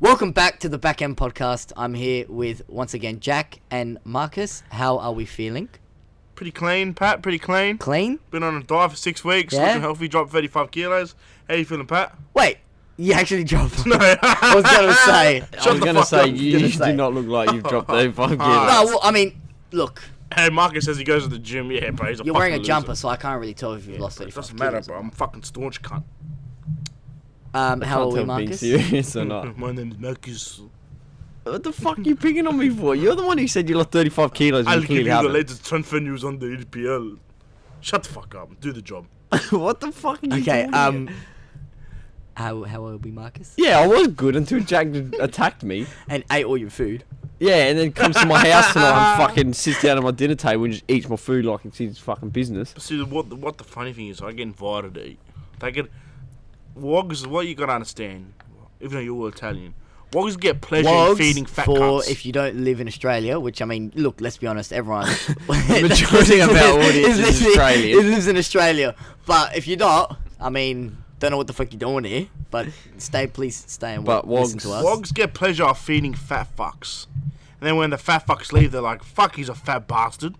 Welcome back to the Back End Podcast. I'm here with, once again, Jack and Marcus. How are we feeling? Pretty clean, Pat. Pretty clean. Clean? Been on a diet for 6 weeks. Yeah? Looking healthy. Dropped 35 kilos. How you feeling, Pat? Wait, you actually dropped. No. I was going to say. I was going to say, you Gonna say. do not look like you've dropped 35 kilos. No, well, I mean, look, Hey, Marcus says he goes to the gym. Yeah, bro. He's a you're fucking wearing a loser. jumper, so I can't really tell if you've lost It 35 doesn't matter, kilos. bro. I'm a fucking staunch cunt. How are Can't we, tell Marcus? being serious or not. My name's Marcus. What the fuck are you picking on me for? You're the one who said you lost 35 kilos. I'll And you give clearly you the haven't. latest transfer news on the EPL. Shut the fuck up. Do the job. What the fuck are you Okay, doing? how are we, Marcus? Yeah, I was good until Jack attacked me. And ate all your food. Yeah, and then comes to my house tonight and fucking sits down at my dinner table and just eats my food like it's his fucking business. But see, what the funny thing is, I get invited to eat. They get... Wogs, what you gotta understand, even though you're all Italian, Wogs get pleasure in feeding fat for cunts. if you don't live in Australia, which I mean, look, let's be honest, everyone. The majority of our audience is Australian. It lives in Australia, but if you're not, I mean, don't know what the fuck you're doing here. But please stay and But listen to us. Wogs get pleasure of feeding fat fucks. And then when the fat fucks leave, they're like, fuck, he's a fat bastard.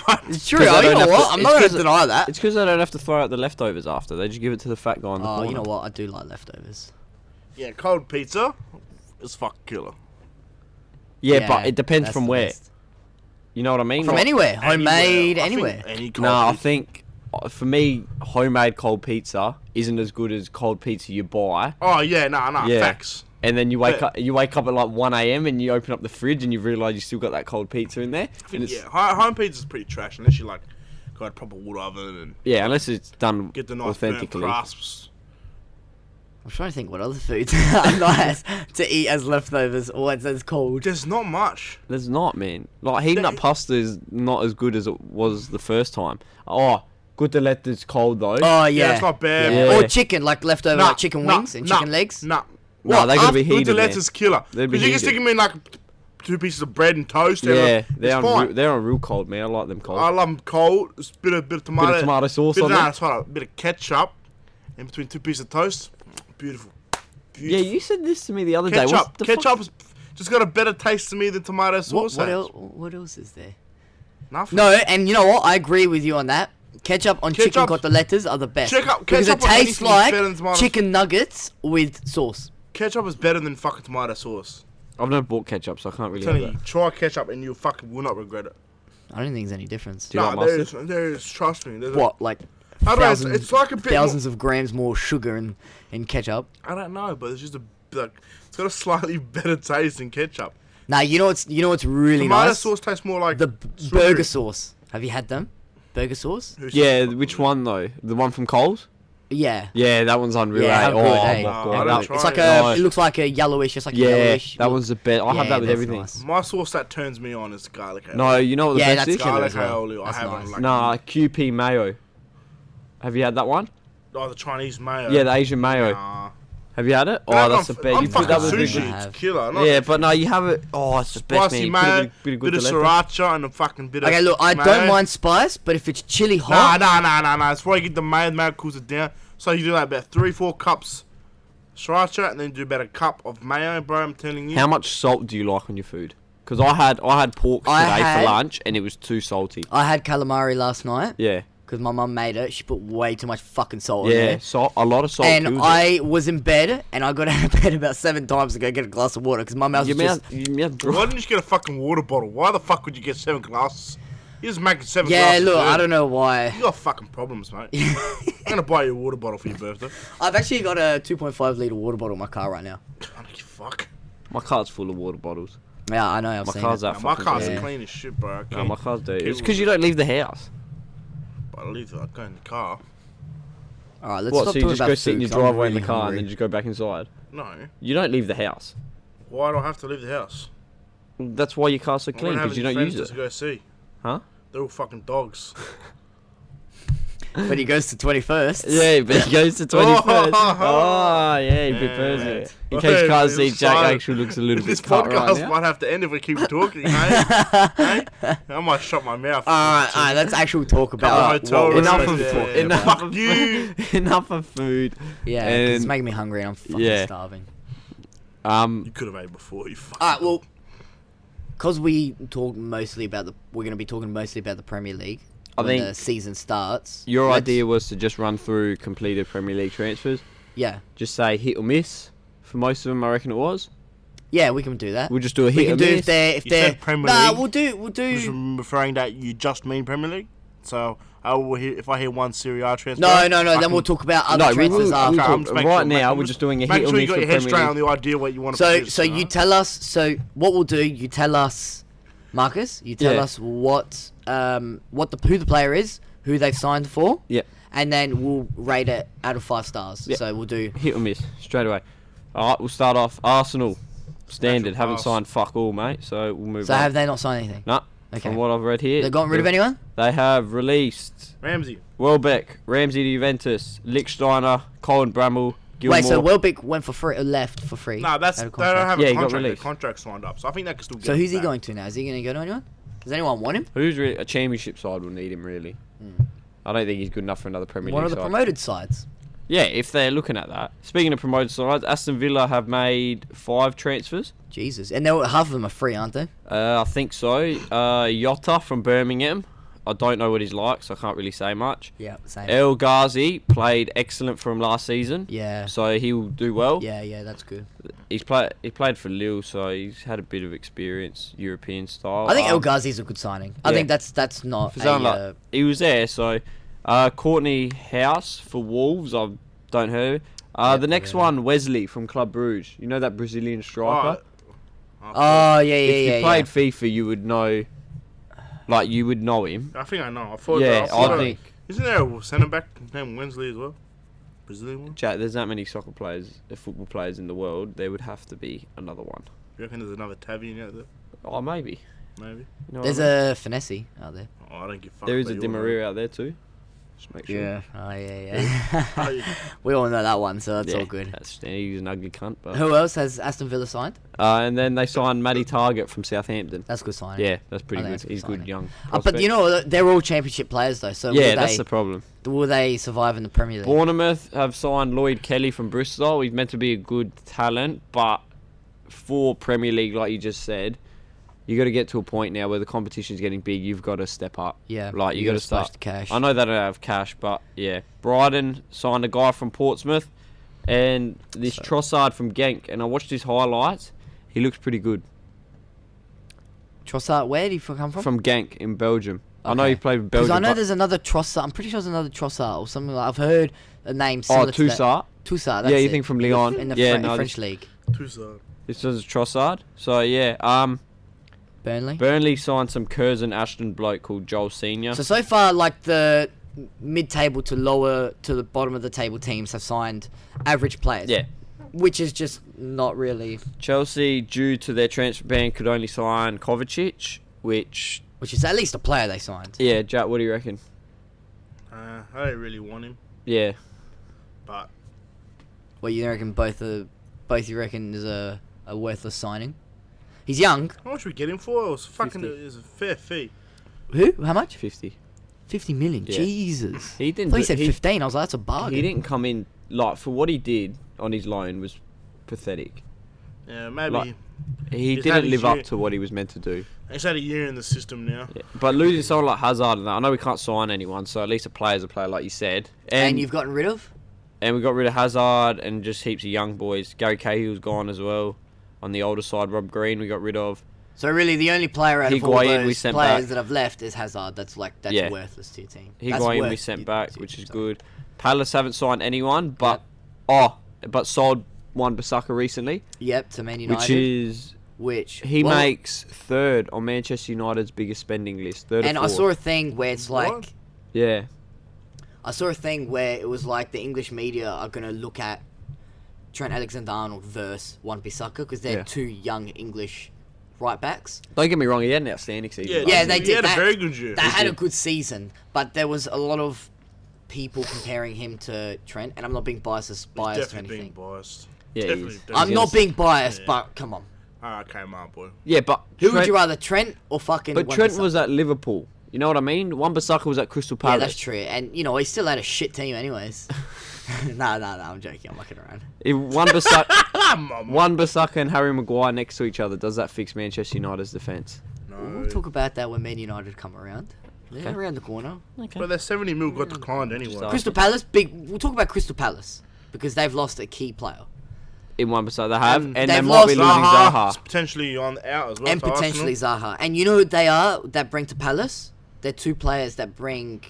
But It's true. 'Cause I You don't know have what? to- I'm it's not going 'cause to deny that. It's because I don't have to throw out the leftovers after. They just give it to the fat guy in the Oh, corner. you know what? I do like leftovers. yeah, cold pizza is fucking killer. Yeah, but it depends that's from the where. best. You know what I mean? From Like- anywhere, homemade, I think anywhere. Any cold No, I pizza. think for me, homemade cold pizza isn't as good as cold pizza you buy. Oh, yeah, Yeah. facts. And then you wake Yeah. up. You wake up at like 1 a.m. and you open up the fridge and you realise you still got that cold pizza in there. I And think, it's, yeah, home pizza's pretty trash unless you, like, got a proper wood oven and yeah, unless it's done get the nice burnt authentically. crusps. I'm trying to think what other foods are nice to eat as leftovers or as cold. There's not much. There's not, man. Like heating up pasta is not as good as it was the first time. Oh, good to let this cold though. Oh yeah, Yeah, it's not bad. Yeah. Or chicken, like leftover like chicken wings and chicken legs. Nah. No, they gotta be Good heated, to let man. is killer. They'd be Because you can stick heated. them in, like, 2 pieces of bread and toast. Yeah, and it's fine. they're on real cold, man. I like them cold. I love them cold. It's a bit of tomato. Bit of tomato sauce bit on of, there. nah, it's fine, a bit of ketchup in between 2 pieces of toast. Beautiful. Yeah, you said this to me the other day. What's Ketchup. the fuck- Ketchup's just got a better taste to me than tomato sauce. What else is there? Nothing. No, and you know what? I agree with you on that. Ketchup on chicken Ketchup- cotelettes are the best. Because ketchup it on tastes anything is like better than tomato- chicken nuggets with sauce. Ketchup is better than fucking tomato sauce. I've never bought ketchup, so I can't really. I'm telling have you, that. try ketchup and you fucking will not regret it. I don't think there's any difference. Do you like there mustard? is, trust me. There's What, like I don't know, thousands, it's like a bit thousands of grams more sugar in ketchup? I don't know, but it's just it's got a slightly better taste than ketchup. Nah, you know what's really Tomato nice? sauce tastes more like The sugary. burger sauce. Have you had them? Burger sauce? Who's Yeah, fucking- which one though? The one from Coles? Yeah. Yeah, that one's unreal. Yeah, eh? how Oh, good, my eh? god. I Yeah, don't no, try it's like it. No. it looks like a yellowish, it's like a Yeah, yellowish. that one's the best. I have Yeah, that with that's everything. nice. My sauce that turns me on is garlic aioli. No, you know what the Yeah, best that's is? killer garlic as well. aioli. I That's haven't nice. like Nah, QP mayo. Have you had that one? the Chinese mayo. Yeah, the Asian mayo. Nah. Have you had it? But Oh, I'm that's the f- best. I'm You put that fucking with a big sushi. I It's have. killer. Not Yeah, but no, you have it. Oh, it's the best, man. spicy You mayo, put a bit of good sriracha, and a fucking bit of. Okay, look, I mayo. don't mind spice, but if it's chili hot, Nah. It's where you get the mayo cools it down. So you do like about 3-4 cups sriracha, and then do about a cup of mayo, bro. I'm telling you. How much salt do you like on your food? Because I had pork today had- for lunch and it was too salty. I had calamari last night Yeah, because my mum made it. She put way too much fucking salt in yeah, there. salt. A lot of salt. And kills it. I was in bed, and I got out of bed about 7 times to go get a glass of water because my mouth was Your just... mouth, your mouth dry. Why didn't you just get a fucking water bottle? Why the fuck would you get 7 glasses? You just make it 7 Yeah, glasses. look, dude. I don't know why. You got fucking problems, mate. I'm gonna buy you a water bottle for your birthday. I've actually got a 2.5 litre water bottle in my car right now. I don't give a fuck. My car's full of water bottles. Yeah, I know, I've My seen car's it. that Nah, my fucking car's dirty. Yeah. clean as shit, bro. I No, can't. my car's dirty. keep It's because you don't leave the house. But I leave. I go in the car. Alright, let's What? stop So you talking just about go sit in food, your 'cause I'm driveway in the really car and hungry. then just go back inside. No. You don't leave the house. Why do I have to leave the house? That's why your car's so I clean, don't have because you any don't friends use to it. go see. Huh? They're all fucking dogs. But he goes to 21st. Yeah, but he goes to 21st. Oh, yeah, he prefers Yeah. it. In case you can't see, Jack Sorry. actually looks a little This bit cut right podcast now. might have to end if we keep talking, mate. Hey? I might shut my mouth. Alright, let's actually talk about hotel what Enough room. of, Yeah, enough, fuck of you. enough of food. Yeah, 'cause it's And- making me hungry and I'm fucking yeah. starving. You could have ate before. You fucking. All right, well, because we're going to be talking mostly about the Premier League. I when think the season starts. Your idea was to just run through completed Premier League transfers. Yeah. Just say hit or miss. For most of them, I reckon it was. Yeah, we can do that. We'll just do a We hit can or do miss. if You they're. said Premier Nah, League. we'll do. Just referring that you just mean Premier League. So if I hear one Serie A transfer. No. Then we'll talk about other transfers after. I'm just making right sure- now, I'm we're just doing a hit Make or sure you miss got for your head Premier straight League. on the idea what you want to So produce. you tell us. So what we'll do? You tell us, Marcus. You tell Yeah. us who the player is, who they've signed for. Yeah. And then we'll rate it out of 5 stars. Yeah. So we'll do. Hit or miss, straight away. Alright, we'll start off. Arsenal. Standard. Natural Haven't pass. signed fuck all, mate. So we'll move So on. have they not signed anything? Nah. Okay. From what I've read here. They gotten rid of anyone? They have released Ramsey. Welbeck, Ramsey to Juventus, Lichtsteiner, Colin Bramall, Gilmore. Wait, so Welbeck went for free, left for free? No, they out of don't contract. have Yeah, a he got contract. Their released. contract signed up, so I think they can still get. So him who's he back. going to now? Is he going to go to anyone? Does anyone want him? A championship side will need him, really. I don't think he's good enough for another Premier One League of the side. promoted sides. Yeah, if they're looking at that. Speaking of promoted sides, Aston Villa have made 5 transfers. Jesus. And half of them are free, aren't they? I think so. Jota from Birmingham. I don't know what he's like, so I can't really say much. Yeah, same. El Ghazi played excellent for him last season. Yeah. So he will do well. Yeah, that's good. He played for Lille, so he's had a bit of experience, European style. I think El Ghazi's a good signing. I yeah. think that's not For someone like- he was there, so Courtney House for Wolves, I don't know. The next one, Wesley from Club Brugge. You know that Brazilian striker? Oh, yeah. If you played FIFA, you would know. Like, you would know him. I think I know. I thought. Yeah, I I think. Isn't there a centre back named Wensley as well? Brazilian one. Jack, there's that many soccer players, football players in the world. There would have to be another one. You reckon there's another Tavian out there? Oh, maybe. Maybe. You know There's what I mean? a Finesse out there. Oh, I don't give a fuck. There is about a your Di Maria out there too. Just make sure. Oh, yeah. Oh, We all know that one, so that's Yeah, all good. He's an ugly cunt, but. Who else has Aston Villa signed? And then they signed Matty Target from Southampton. That's a good signing. Yeah, that's pretty I think good. that's a good He's good signing. young. But prospect. you know, they're all championship players, though. So Yeah, that's the problem. will they survive in the Premier League? Bournemouth have signed Lloyd Kelly from Bristol. He's meant to be a good talent, but for Premier League, like you just said, you got to get to a point now where the competition's getting big. You've got to step up. Yeah, like you got to splash start. the cash. I know they don't have cash, but yeah, Brighton signed a guy from Portsmouth, and this Trossard from Genk. And I watched his highlights. He looks pretty good. Trossard, where did he come from? From Genk in Belgium. I know Okay. he played for Because Belgium. I know but- there's another Trossard. I'm pretty sure there's another Trossard or something like. I've heard a name Oh, similar to that. Toussaint. Toussaint. That's Yeah, you it. think from Lyon? in the Yeah, French, no, French league. Tussauds. This is Trossard. So yeah, Burnley. Burnley signed some Curzon Ashton bloke called Joel Senior. So far, like the mid-table to lower to the bottom of the table teams have signed average players. Yeah. Which is just not really. Chelsea, due to their transfer ban, could only sign Kovacic, which Which is at least a player they signed. yeah, Jack, what do you reckon? I don't really want him, Yeah, but Well, you reckon both you reckon is a worthless signing? He's young. how much we get him for? It was fucking. 50. It was a fair fee. Who? How much? 50. 50 million. Yeah. Jesus. He didn't. I thought he do- said 15. I was like, that's a bargain. He didn't come in like for what he did on his loan was pathetic. Yeah, maybe. Like, He He's had didn't his live up year. to what he was meant to do. He's had a year in the system now. Yeah. But losing someone like Hazard and that, I know we can't sign anyone, so at least a player's a player, like you said. And you've gotten rid of? And we got rid of Hazard and just heaps of young boys. Gary Cahill's gone as well. On the older side, Rob Green we got rid of. So really, the only player out of all Higuain we those sent players back. that have left is Hazard. That's Yeah. worthless to your team. That's Higuain we worth sent to back, your which team, is sorry. good. Palace haven't signed anyone, but sold one Bissaka recently, Yep, to Man United. which is he well, makes third on Manchester United's biggest spending list. Third And or I fourth. saw a thing where it's like. What? Yeah, I saw a thing where it was like the English media are going to look at Trent Alexander-Arnold versus Wan-Bissaka because they're Yeah. two young English right backs. don't get me wrong, he had an outstanding season. Yeah, last Yeah, year. they he did. had that, a very good year. They had a did. good season, but there was a lot of people comparing him to Trent, and I'm not being biased He's or definitely anything. being biased. Yeah, he Definitely. is. I'm not being biased, Yeah. but come on. Alright, okay, my boy. Yeah, but Who would Trent- you rather, Trent or fucking But Trent Wan-Bissaka? was at Liverpool. You know what I mean? Wan-Bissaka was at Crystal Yeah, Palace. that's true. And, you know, he still had a shit team anyways. Nah, I'm joking. I'm mucking around. If Wan-Bissaka and Harry Maguire next to each other, does that fix Manchester United's defence? No. We'll talk about that when Man United come around. They're Okay. around the corner. Okay. But their 70 mil got declined anyway. Just Crystal Palace, big. We'll talk about Crystal Palace because they've lost a key player In Wan-Bissaka, they have, and they they've might be lost losing Zaha. It's potentially on out as well. and to potentially Arsenal. Zaha. And you know who they are that bring to Palace? They're two players that bring.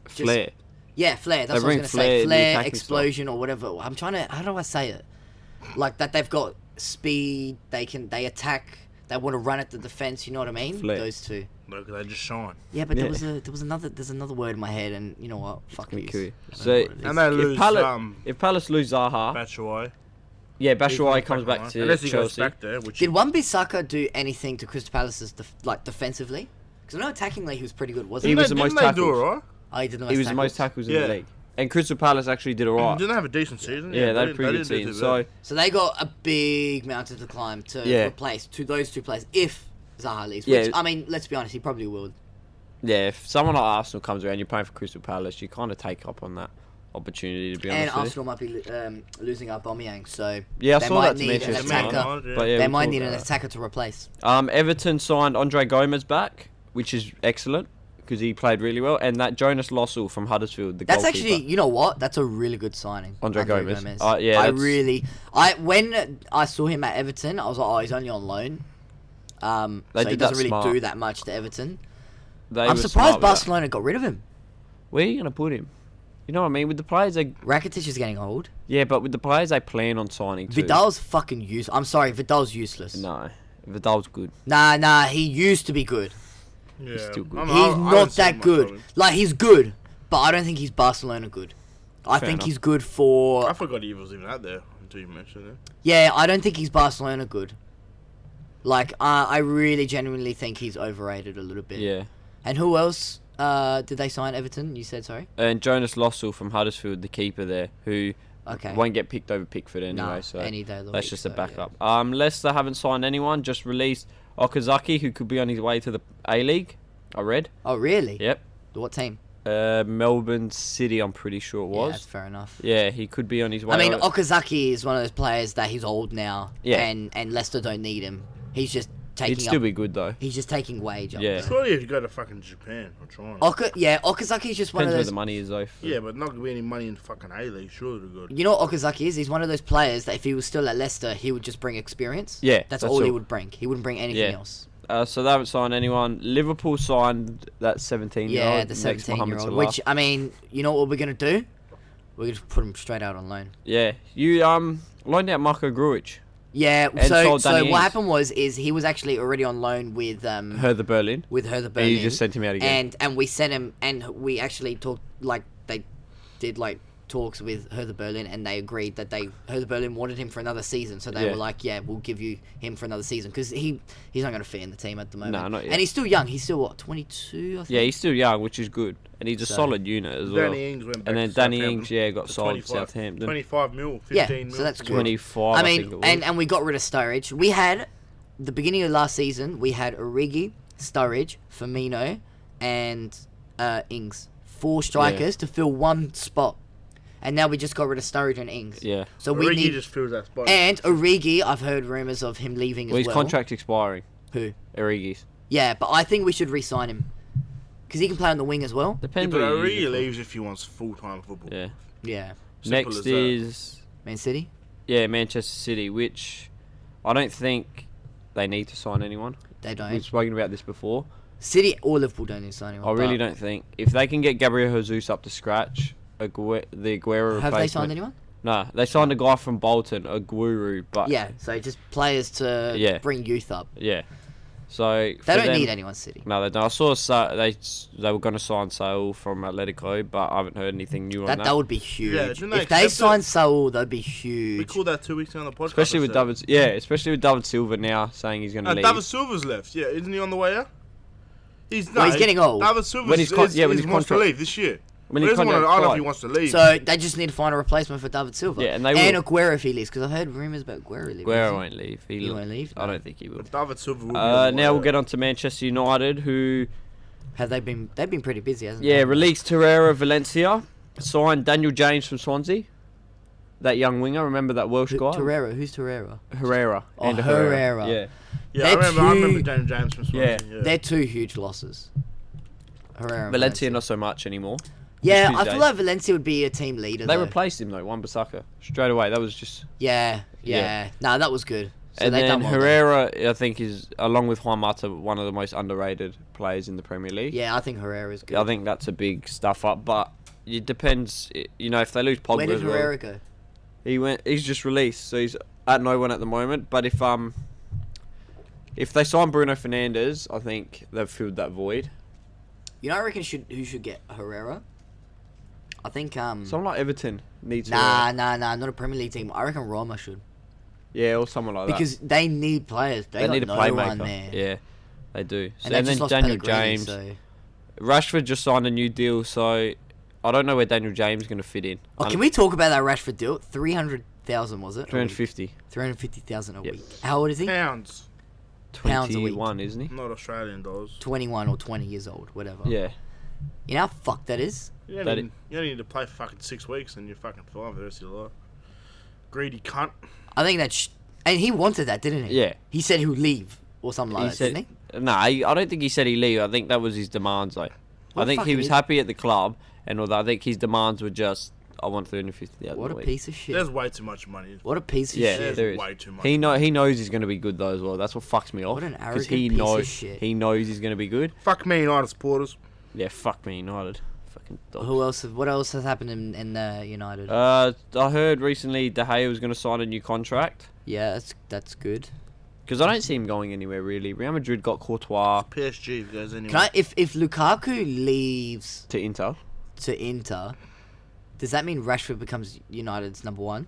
Flair. Yeah, Flair. That's what I bring was going to say. Flair, the Flair, attacking explosion, or whatever. I'm trying to. How do I say it? Like that they've got speed. They attack. They want to run at the defense. You know what I mean? Flair. Those two. Look, they just shine. Yeah, but Yeah. there's another word in my head, and you know what? Fuck Gonna you. kill you. I don't So know what it is. And they lose if Palace lose Zaha, Batshuayi. yeah, Batshuayi comes back to Unless he goes Chelsea. back there, which Did Wan-Bissaka do anything to Crystal Palace's defensively? Because I know attackingly he was pretty good, wasn't He he? was the most Didn't they do tackles. alright? Oh, he did the most He was the most tackles. tackles in Yeah. the league. And Crystal Palace actually did alright. Didn't they have a decent season? Yeah, they had a didn't- pretty good didn't do season. too So, bad. So they got a big mountain to climb to Yeah. replace those two players if Zaha leaves. Yeah. Which, I mean, let's be honest, he probably will. yeah, if someone like Arsenal comes around, you're playing for Crystal Palace, you kind of take up on that opportunity, to be And honest with you. Arsenal might be losing Aubameyang, so Yeah, I they saw might that to need an Manchester attacker. United. Yeah. But yeah, They we'll might talk need an about attacker to replace. that. Everton signed Andre Gomez back, which is excellent because he played really well, and that Jonas Lossell from Huddersfield, the That's goalkeeper. actually, you know what? That's a really good signing. Andre Gomez. Yeah, When I saw him at Everton, I was like, oh, he's only on loan. They So he did doesn't that really smart. do that much to Everton. They I'm were surprised smart with that. Barcelona got rid of him. Where are you going to put him? You know what I mean? With the players, Rakitic is getting old. yeah, but with the players they plan on signing too. Vidal's fucking useless. I'm sorry, Vidal's useless. No, Vidal's good. Nah, he used to be good. Yeah. still good. I He's don't not see that much good. of him. Like, he's good, but I don't think he's Barcelona good. I Fair think enough. he's good for... I forgot he was even out there until you mentioned it. Yeah, I don't think he's Barcelona good. Like, I really genuinely think he's overrated a little bit. Yeah. And who else did they sign? Everton, you said, sorry? And Jonas Lossell from Huddersfield, the keeper there, who Okay. won't get picked over Pickford anyway. Nah, so any day of the that's week, just a so, backup. Leicester haven't signed anyone. Just released Okazaki, who could be on his way to the A-League. I read. Oh, really? Yep. What team? Melbourne City, I'm pretty sure it Yeah, that's was. fair enough. Yeah, he could be on his way. I mean, Okazaki is one of those players that he's old now. Yeah. And Leicester don't need him. He's just taking he'd still up... be good though. He's just taking wage up Yeah. there. Surely if you go to fucking Japan or China. Okazaki's just one Depends of where those... the money is though. for- Yeah, but not gonna be any money in fucking A-League. Surely they're good. You know what Okazaki is? He's one of those players that if he was still at Leicester, he would just bring experience. Yeah, That's that's all he all. would bring. He wouldn't bring anything Yeah. else. So they haven't signed anyone. Liverpool signed that 17-year-old. Yeah, the next Mohamed 17-year-old. Salah. Which, I mean, you know what we're going to do? We're going to put him straight out on loan. Yeah, you loaned out Marco Grujic. Yeah, And so sold Danny what Ings. happened was he was actually already on loan with Hertha Berlin. Hertha And Berlin. you just sent him out again. And we sent him, and we actually talked, like, they did, like, talks with Hertha Berlin, and they agreed that Hertha Berlin wanted him for another season, so they Yeah. were like, yeah, we'll give you him for another season, because he's not going to fit in the team at the moment. No, not yet. And he's still young. He's still, what, 22, I think? Yeah, he's still young, which is good. And he's a So- solid unit as well. Danny Ings went back And then to Danny Southampton Ings, yeah, got for sold to 25 Southampton. 25 mil, Yeah, 15 mil. so that's good. 25, I think it mean, was. and we got rid of Sturridge. We had, the beginning of last season, we had Origi, Sturridge, Firmino, and Ings. 4 strikers to fill one spot. And now we just got rid of Sturridge and Ings. Yeah. So we Origi need... just fills that spot. And Origi, I've heard rumours of him leaving Well, as his well. contract's expiring. Who? Origi's. Yeah, but I think we should re-sign him. Because he can play on the wing as well. yeah, Depends but what you use Origi it for. leaves if he wants full-time football. Yeah. Yeah. Simple Next as that. is Man City? yeah Manchester City, which I don't think they need to sign anyone. They don't. We've spoken about this before. City or Liverpool don't need to sign anyone. I really but don't think if they can get Gabriel Jesus up to scratch, the Aguero Have they signed replacement. anyone? No, they signed a guy from Bolton, a Guru, but Yeah, so just players to Yeah. bring youth up. yeah. So They don't need anyone, City. No, they don't. I saw they were going to sign Saul from Atletico, but I haven't heard anything new on that. That would be huge. Yeah, didn't they if they accept sign it? Saul, that'd be We huge. called that 2 weeks ago on the podcast. Especially with I said. David Silva now saying he's going to leave. David Silva's left. Yeah, isn't he on the way out? He's getting old. David Silva When his con- yeah, when his wants to contract- leave this year. when He his doesn't want to, contract I don't know if expired. he wants to leave. So they just need to find a replacement for David Silva. Yeah, and they and will. Aguero if he leaves, because I've heard rumours about Aguero leaving. Aguero won't leave. He won't leave? I don't think he will. But David Silva will be on the Now way we'll out. get on to Manchester United, who Have they been? They've been pretty busy, hasn't yeah they? released Herrera Valencia. signed Daniel James from Swansea. That young winger, remember that Welsh guy? Torreira. Who's Torreira? Herrera. Oh, And Herrera. Yeah. Yeah, I remember Daniel James from Swansea. Yeah. They're two huge losses. Herrera and Valencia not so much anymore. Yeah, Just I 2 feel days. like Valencia would be a team leader. They though. replaced him though, Wan-Bissaka. Straight away. That was just... Yeah. Nah, that was good. So and they then done well there. Herrera, I think, is, along with Juan Mata, one of the most underrated players in the Premier League. Yeah, I think Herrera is good. I think that's a big stuff up, but it depends. You know, if they lose Pogba, Where did as well, Herrera go? He's just released, so he's at no one at the moment. But if they sign Bruno Fernandes, I think they've filled that void. You know, I reckon who should get Herrera? I think Someone like Everton needs. Nah, not a Premier League team. I reckon Roma should. Yeah, or someone like Because they need players. that. They need a no playmaker. one there. Yeah, they do. So, And, they and just then lost Daniel Pellegrini, James. So. Rashford just signed a new deal, so I don't know where Daniel James is going to fit in. Oh, can we talk about that Rashford deal? 300,000 was it? 350. 350,000 a Yep. week. How old is he? Pounds. Pounds a week. 21, isn't he? Not Australian dollars. 21 or 20 years old, whatever. Yeah. You know how fucked that is? You don't need to play for fucking 6 weeks and you're fucking fine for the rest of your life. Greedy cunt. I think that's... And he wanted that, didn't he? Yeah. He said he'll leave or something like that, didn't he? No, I don't think he said he leave. I think that was his demands, though. What I think he fucking was is- happy at the club, and although I think his demands were just, I want 350,000 What a week. piece of shit. There's way too much money. What a piece of Yeah, shit. there is. way too much. He knows he's going to be good though as well. That's what fucks me off. What an 'cause arrogant he piece of knows shit. he knows he's going to be good. Fuck me, United supporters. Yeah, fuck me, United. Fucking dogs. Who else? What else has happened in United? I heard recently De Gea was going to sign a new contract Yeah, that's good. because I don't see him going anywhere really. Real Madrid got Courtois PSG if goes anywhere. Can I, if Lukaku leaves to Inter, to Inter, does that mean Rashford becomes United's number one?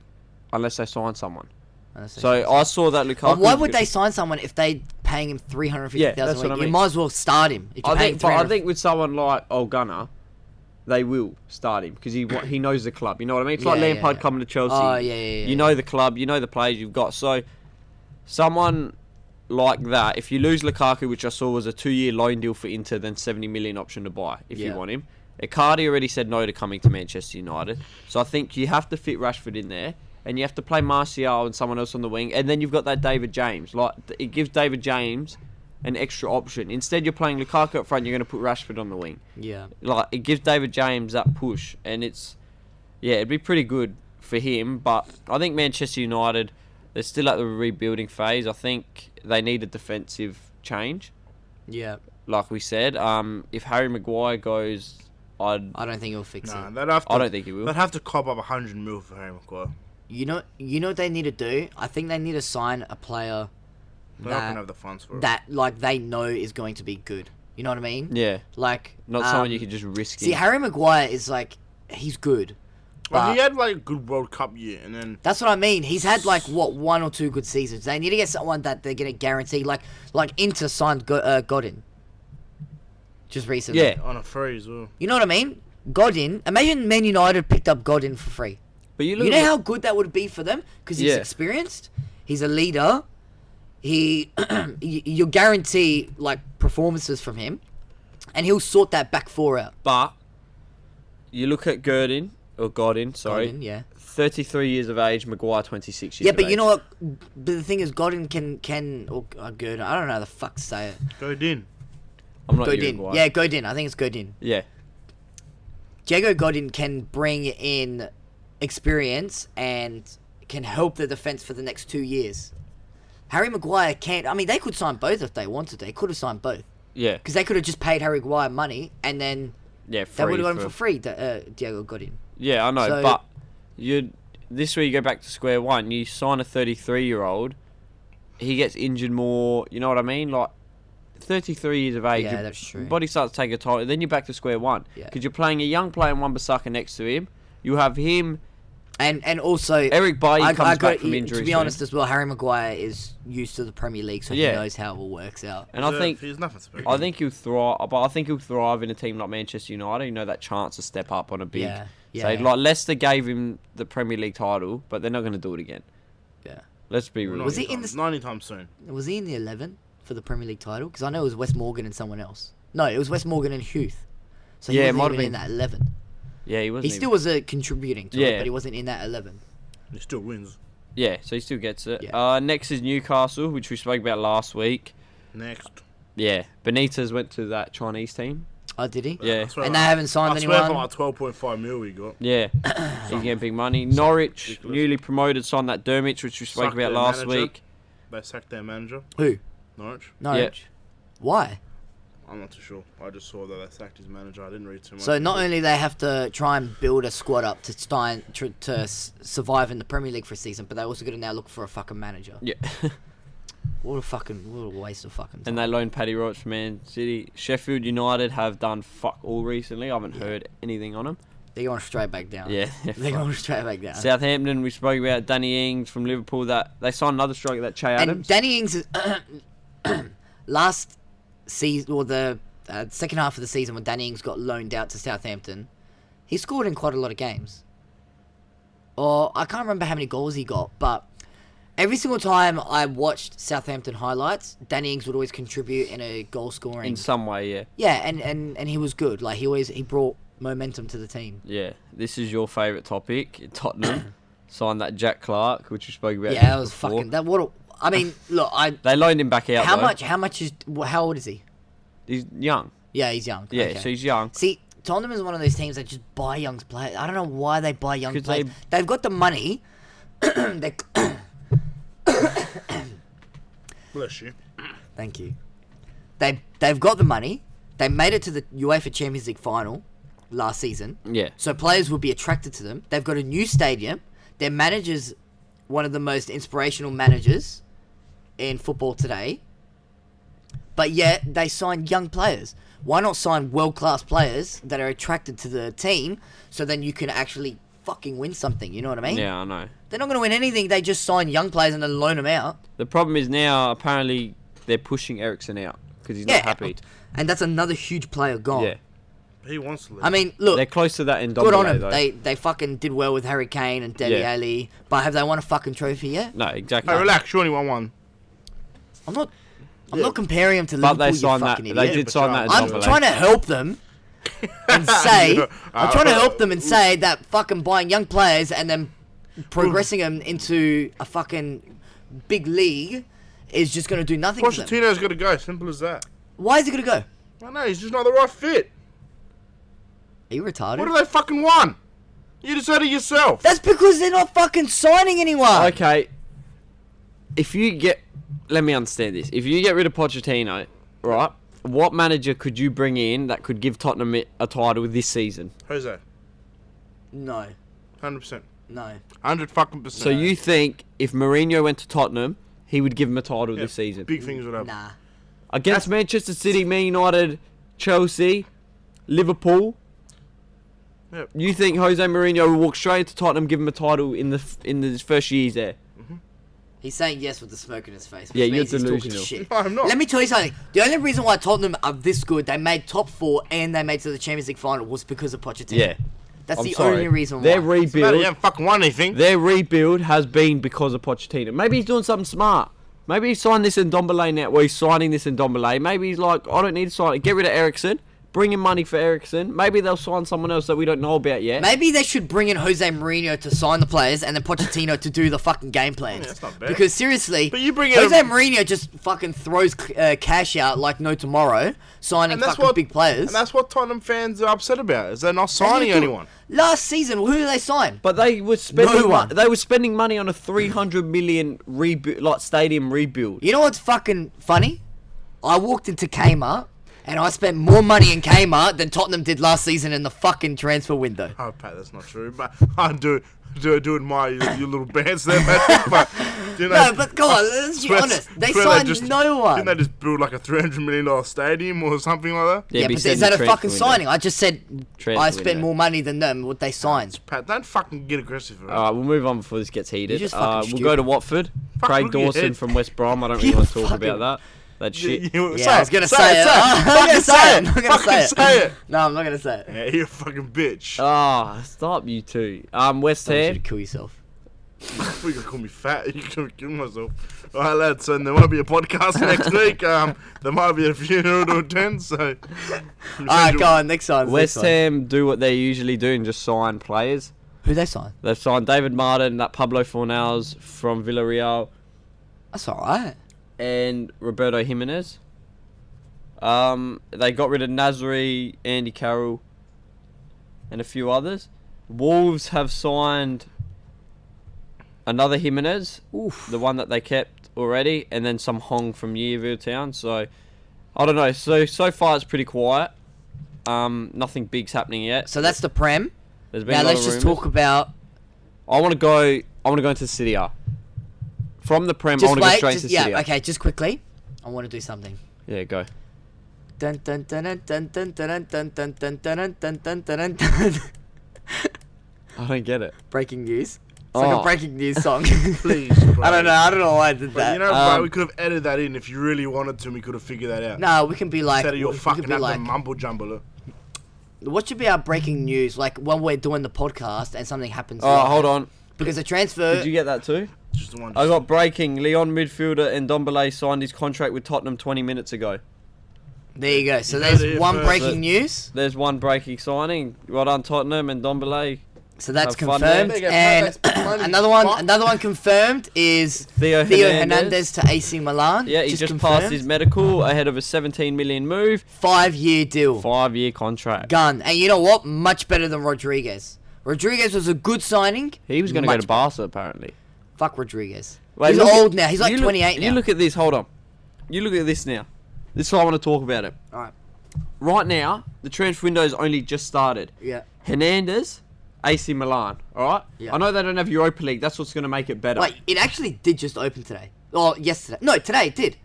unless they sign someone. Unless they So sign I saw that Lukaku. But why would they sign someone if they paying him 350,000 Yeah, a that's week? what I You mean. might as well start him. If you're I paying think, but I 300 think with someone like Gunnar, they will start him because he knows the club. You know what I mean? It's like Yeah, Lampard yeah. coming to Chelsea. Oh, yeah. You know the club, you know the players you've got. So someone like that, if you lose Lukaku, which I saw was a 2-year loan deal for Inter, then 70 million option to buy if you Yeah. want him. Icardi already said no to coming to Manchester United. So I think you have to fit Rashford in there. And you have to play Martial and someone else on the wing. And then you've got that David James. Like, it gives David James an extra option. Instead, you're playing Lukaku up front, you're going to put Rashford on the wing. Yeah. Like, it gives David James that push. And it's... Yeah, it'd be pretty good for him. But I think Manchester United, they're still at the rebuilding phase. I think they need a defensive change, Yeah. like we said. If Harry Maguire goes, I don't think he'll fix Nah, it. they'd have to, I don't think he will. They'd have to cop up 100 mil for Harry Maguire. You know what they need to do? I think they need to sign a player They're not gonna have the funds for it. that like they know is going to be good. You know what I mean? Yeah. Like Not someone you could just risk See, in. Harry Maguire is like he's good. Well, But he had like a good World Cup year, and then that's what I mean. He's had like what 1 or 2 good seasons. They need to get someone that they're gonna guarantee. Like Inter signed Godin just recently. Yeah. on a free as well. You know what I mean? Godin. Imagine Man United picked up Godin for free. But you You look know at how good that would be for them because he's Yeah. experienced. He's a leader. You guarantee like performances from him, and he'll sort that back four out. But you look at Godin, sorry. Godin, yeah. 33 years of age, Maguire 26 years Yeah, of but age. you know what? But the thing is, Godin can or Godin. I don't know how the fuck to say it. Go din. I'm not Godin. Uruguay. Yeah, Godin. I think it's Godin. Yeah. Diego Godin can bring in experience and can help the defense for the next 2 years. Harry Maguire can't. I mean, they could sign both if they wanted. They could have signed both Yeah. because they could have just paid Harry Maguire money and then Yeah, they would free have got him for free. Diego Godin. Yeah, I know, So- but this where you go back to square one. You sign a 33-year-old, he gets injured more. You know what I mean? Like 33 years of age, Yeah, your that's true. body starts to take a toll. Then you're back to square one Yeah. because you're playing a young player in Wan-Bissaka next to him. You have him. And also Eric Bailly comes back from injury. To be soon. honest as well, Harry Maguire is used to the Premier League, so Yeah. he knows how it all works out. and I think he's nothing special. I think he'll thrive. But I think he'll thrive in a team like Manchester United. You know that chance to step up on a big. Yeah, So yeah. like Leicester gave him the Premier League title, but they're not going to do it again. Yeah. Let's be real. Was he in the- 90 times soon? Was he in the 11 for the Premier League title? Because I know it was Wes Morgan and someone else. No, it was Wes Morgan and Huth. So he Yeah, it wasn't might even have in been. that 11. Yeah, he wasn't. He still was contributing to it, but he wasn't in that 11. He still wins. Yeah, so he still gets it. Yeah. Next is Newcastle, which we spoke about last week. Next. Yeah, Benitez went to that Chinese team. Oh, did he? Yeah. And they haven't signed I swear anyone. for like 12.5 mil we got. Yeah, he's getting big money. Norwich, ridiculous. newly promoted, signed that Dermich, which we spoke Sacked about their last manager. week. They sacked their manager, Who? Norwich. Norwich. Why? I'm not too sure. I just saw that they sacked his manager. I didn't read too much. So not only they have to try and build a squad up to survive in the Premier League for a season, but they also got to now look for a fucking manager. Yeah. What a waste of fucking time. And they loaned Paddy Roach from Man City. Sheffield United have done fuck all recently. I haven't heard anything on them. They're going straight back down. Yeah. They're going straight back down. Southampton, we spoke about Danny Ings from Liverpool. That they signed another striker, that Che And Adams. Danny Ings, last season, or the second half of the season when Danny Ings got loaned out to Southampton, he scored in quite a lot of games. Or I can't remember how many goals he got, but every single time I watched Southampton highlights, Danny Ings would always contribute in a goal scoring. In some way, yeah. Yeah, and he was good. Like he brought momentum to the team. Yeah. This is your favourite topic. Tottenham signed that Jack Clark, which we spoke about. Yeah, that was before. fucking that. I mean, look, They loaned him back out. How though. much? How old is he? He's young. Yeah, he's young. Yeah, Okay. so he's young. See, Tottenham is one of those teams that just buy young players. I don't know why they buy young 'Cause players. They've got the money. they, Bless you. thank you. They've got the money. They made it to the UEFA Champions League final last season. Yeah. So players will be attracted to them. They've got a new stadium. Their manager's one of the most inspirational managers in football today. But yet, they sign young players. Why not sign world-class players that are attracted to the team so then you can actually fucking win something, you know what I mean? Yeah, I know. They're not going to win anything. They just sign young players and then loan them out. The problem is now, apparently, they're pushing Ericsson out because he's not happy. And that's another huge player gone. Yeah. He wants to leave. I mean, look, They're close to that in good on Dombele, them. though. They fucking did well with Harry Kane and Dele Yeah. Alli, but have they won a fucking trophy yet? No, exactly. Hey, relax. You only won one. I'm not comparing them to But Liverpool, they you signed that. fucking They idiot. did sign that in I'm Dombele. trying to help them and say, I'm trying to help them and say that fucking buying young players and then progressing them into a fucking big league is just going to do nothing for them. Pochettino's got to go. Simple as that. Why is he going to go? I know. He's just not the right fit. Are you retarded? What do they fucking want? You just said it yourself. That's because they're not fucking signing anyone. Okay. If you get... Let me understand this. If you get rid of Pochettino, right, what manager could you bring in that could give Tottenham a title this season? Jose. No. 100%. No. 100 fucking percent. So you think if Mourinho went to Tottenham, he would give him a title this season? Big things would happen. Nah. Against Manchester City, Man United, Chelsea, Liverpool... Yep. You think Jose Mourinho will walk straight into Tottenham, give him a title in the first year he's there? He's saying yes with the smoke in his face. Which Yeah, you're means he's talking delusional. shit. No, I'm not. Let me tell you something. The only reason why Tottenham are this good, they made top 4 and they made to the Champions League final, was because of Pochettino. Yeah, That's I'm the sorry. only reason Their why. It's matter, rebuild, you haven't fucking won anything. their rebuild has been because of Pochettino. Maybe he's doing something smart. Maybe he's signed this in Dombele now. Well, he's signing this in Dombele. Maybe he's like, I don't need to sign it. Get rid of Ericsson. Bring in money for Ericsson. Maybe they'll sign someone else that we don't know about yet. Maybe they should bring in Jose Mourinho to sign the players and then Pochettino to do the fucking game plans. Yeah, that's not bad. Because seriously, But you bring in Jose a- Mourinho just fucking throws cash out like no tomorrow, signing fucking big players. And that's what Tottenham fans are upset about, is they're not They signing do- anyone. Last season, who did they sign? But they were spending. No one. They were spending money on a 300 million rebuild, like stadium rebuild. You know what's fucking funny? I walked into Kmart and I spent more money in Kmart than Tottenham did last season in the fucking transfer window. Oh, Pat, that's not true. But I do admire your little bands there, Patrick. But you know, No, but come on, let's be honest. They signed no one. Didn't they just build like a $300 million stadium or something like that? Yeah, but but he is said that the a fucking transfer window. signing? I just said Transfer I spent window. more money than them. What they signed. Pat, don't fucking get aggressive. Right? Alright, we'll move on before this gets heated. You're just fucking We'll go to stupid. Watford. Fuck, Craig look at your Dawson head. from West Brom. I don't really You want to talk fucking- about that. That shit. Yeah, I was gonna say it. I'm not gonna say it. I'm not gonna Fucking say it. No, I'm not gonna say it. Yeah, you're a fucking bitch. Ah, stop you two. West You Ham. should kill yourself. You can call me fat. You can kill myself. All right, lads. And there might be a podcast next week. There might be a funeral to attend. So, Alright, go on. Next one. West Ham do what they usually do and just sign players. Who they sign? They've signed David Martin, that Pablo Fornals from Villarreal, That's alright. and Roberto Jimenez. They got rid of Nasri, Andy Carroll, and a few others. Wolves have signed another Jimenez, Oof. the one that they kept already, and then some Hong from Yeovil Town. So, I don't know. So far it's pretty quiet. Nothing big's happening yet. So that's the Prem. There's been Now a lot let's of just rumours. talk about. I want to go into City A. From the Prem, I Just want to go wait. straight Just, to yeah. City A. Okay. Just quickly. I want to do something. Yeah, go. Dun dun dun dun dun dun dun dun dun dun dun dun dun dun. I don't get it. Breaking news. It's like a Oh. breaking news song. please. I don't know. I don't know why I did But that. you know, bro, we could have edited that in if you really wanted to. And we could have figured that out. No, we can be like. Instead of your we fucking could be like, mumble jumble. what should be our breaking news? Like when we're doing the podcast and something happens. Oh, live. hold on. Because the transfer. Did you get that too? Just the one. I got breaking. Leon midfielder and Ndombele signed his contract with Tottenham 20 minutes ago. There you go. So You heard it there's here one first. breaking news. There's one breaking signing. Well done, Tottenham and Ndombele. So that's Have fun, confirmed. man. And Money. another one. Fuck. Another one confirmed is Theo Hernandez to AC Milan. Yeah, he just confirmed. passed his medical ahead of a 17 million move. 5-year deal. 5-year contract. Gun. And you know what? Much better than Rodriguez. Rodriguez was a good signing. He was going to go Much to Barca apparently. Fuck Rodriguez. Wait, He's look at- old now. He's like you look- 28 now. You look at this. Hold on. You look at this now. This is why I want to talk about it. Alright. Right now, the transfer window has only just started. Yeah. Hernandez, AC Milan. All right. Yeah. I know they don't have Europa League. That's what's going to make it better. Wait, it actually did just open today. Or yesterday. No, today it did.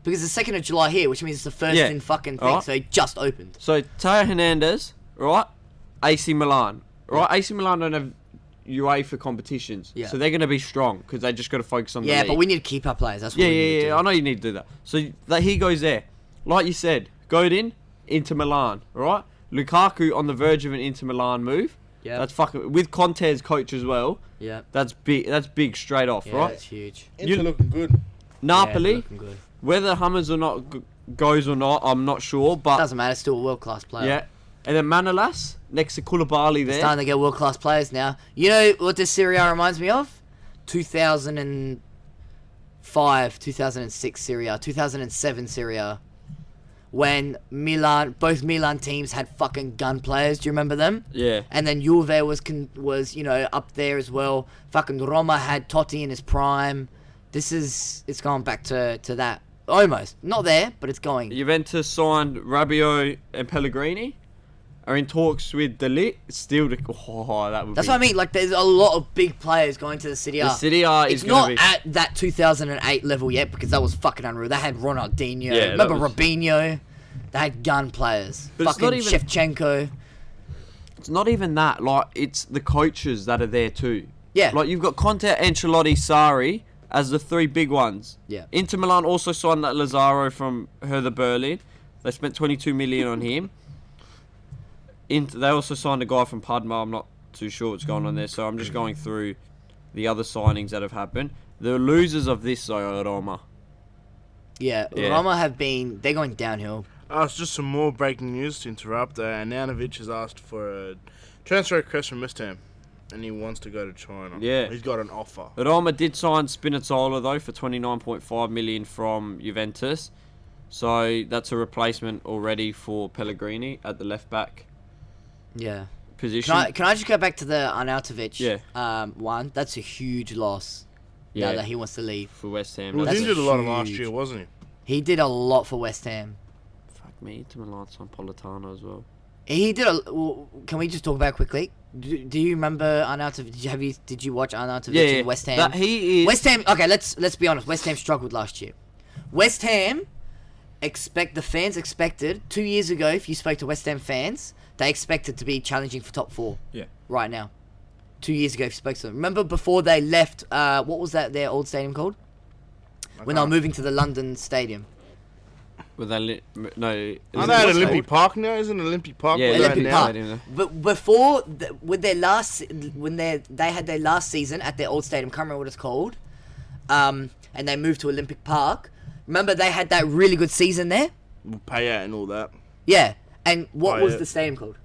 Because the 2nd of July here, which means it's the first Yeah. in fucking thing. Alright. So it just opened. So Teo Hernandez, right? AC Milan, right? AC Milan don't have UEFA competitions, Yeah. so they're going to be strong because they just got to focus on the Yeah, league. but we need to keep our players. That's what Yeah, we need to yeah. do. I know you need to do that. So that he goes there, like you said, Godin into Milan, right? Lukaku on the verge of an Inter Milan move. Yeah. That's fucking with Conte's coach as well. Yeah. That's big. That's big straight off, Yeah, right? that's huge. Inter looking good. Napoli, Yeah, looking good. whether Hummers or not goes or not, I'm not sure. But Doesn't matter. Still a world-class player. yeah, and then Manolas next to Koulibaly there. Starting to get world-class players now. You know what this Serie A reminds me of? 2005, 2006 Serie A, 2007 Serie A. When both Milan teams had fucking gun players. Do you remember them? Yeah. And then Juve was up there as well. Fucking Roma had Totti in his prime. It's going back to that. Almost. Not there, but it's going. Juventus signed Rabiot and Pellegrini. Are in talks with De Ligt. Still, that would That's be. what I mean. Like, there's a lot of big players going to the City A. The City A is It's going not to be. at that 2008 level yet because that was fucking unreal. They had Ronaldinho. Yeah, Remember that was- Robinho? They had gun players. But it's fucking not even- Shevchenko. It's not even that. Like, it's the coaches that are there too. Yeah. Like, you've got Conte, Ancelotti, Sarri as the three big ones. Yeah. Inter Milan also signed that Lazaro from Hertha Berlin. They spent 22 million on him. They also signed a guy from Padma. I'm not too sure what's going on there, so I'm just going through the other signings that have happened. The losers of this are Roma. Yeah, Yeah. Roma they're going downhill. It's just some more breaking news to interrupt. Nanovic has asked for a transfer request from West Ham, and he wants to go to China. Yeah. He's got an offer. Roma did sign Spinazzola though for 29.5 million from Juventus, so that's a replacement already for Pellegrini at the left back Yeah. position. Can I just go back to the Arnautovic Yeah. one? That's a huge loss. Yeah. Now that he wants to leave. For West Ham. He was That's injured a lot of huge. last year, wasn't he? He did a lot for West Ham. Fuck me, Inter Milan signed Politano as well. He did can we just talk about it quickly? Do you remember Arnautovic? Did you watch Arnautovic Yeah, in West Ham? That he is. West Ham. Okay, let's be honest. West Ham struggled last year. West Ham the fans expected 2 years ago. If you spoke to West Ham fans, they expected to be challenging for top 4. Yeah. Right now, 2 years ago, if you spoke to them, remember before they left? What was their old stadium called? When they were moving to the London Stadium. With that no. Aren't they at Olympic Park now? Isn't it Olympic Park? Yeah, where they're Olympic now? Park. But before, with their last, when they had their last season at their old stadium, can't remember what it's called, and they moved to Olympic Park. Remember, they had that really good season there. Payout and all that. Yeah, and what was Payout. the stadium called?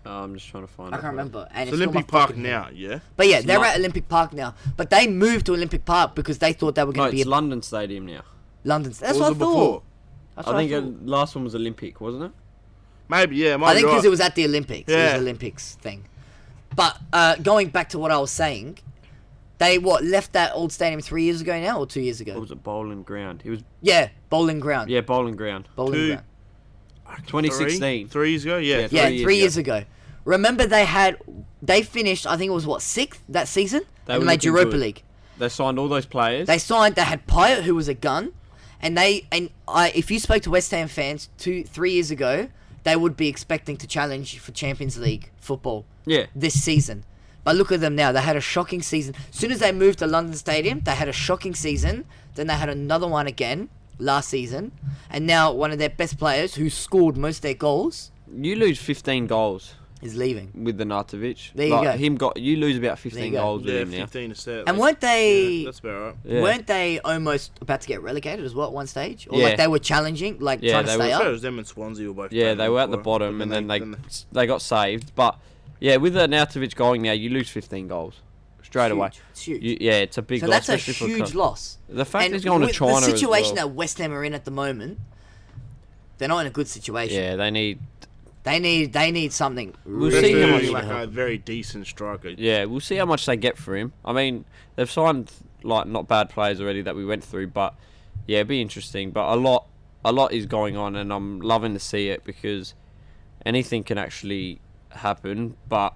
I'm just trying to find. I can't remember. And It's still Olympic my Park fucking now, head. yeah. But yeah, It's they're not- at Olympic Park now. But they moved to Olympic Park because they thought they were No, going to it's be London Stadium now. London. That's What what I was it thought. before? That's I what think thought. the last one was Olympic, wasn't it? Maybe, yeah. I think because it was at the Olympics. It Yeah. was the Olympics thing. But going back to what I was saying, they left that old stadium 3 years ago now or 2 years Or ago? was it Bowling Ground? It was Bowling Ground. Bowling Ground. Bowling Two- Ground. 2016. 3 years ago, yeah. Yeah, Yeah, 3 3 years years ago. Remember they finished, I think it was sixth that season? They And were they made looking Europa good. League. They signed all those players. They had Pyatt, who was a gun, if you spoke to West Ham fans 3 years ago, they would be expecting to challenge for Champions League football yeah. this season. But look at them now. They had a shocking season. As soon as they moved to London Stadium, they had a shocking season. Then they had another one again last season. And now one of their best players, who scored most of their goals, You lose 15 goals is leaving. with the Nartovic. There you go. You lose about There 15 you go. goals with Yeah, him now. 15 a set. And weren't they... Yeah, that's about right. Yeah. Weren't they almost about to get relegated as well at one stage? Or Yeah. like they were challenging, like Yeah, trying to they stay were- So it up? was them and Swansea were both. Yeah, playing they were at the before, bottom, and then they they got saved. But yeah, with the Nartovic going now, you lose 15 goals straight away. It's huge. It's a big So loss. that's a especially for huge loss. The fact And he's going to with China the situation as well. that West Ham are in at the moment, they're not in a good situation. Yeah, they need. They need something. We'll really, see how really much- like a very decent striker. Yeah, we'll see how much they get for him. I mean, they've signed like not bad players already that we went through, but yeah, it'd be interesting. But a lot is going on, and I'm loving to see it because anything can actually happen. But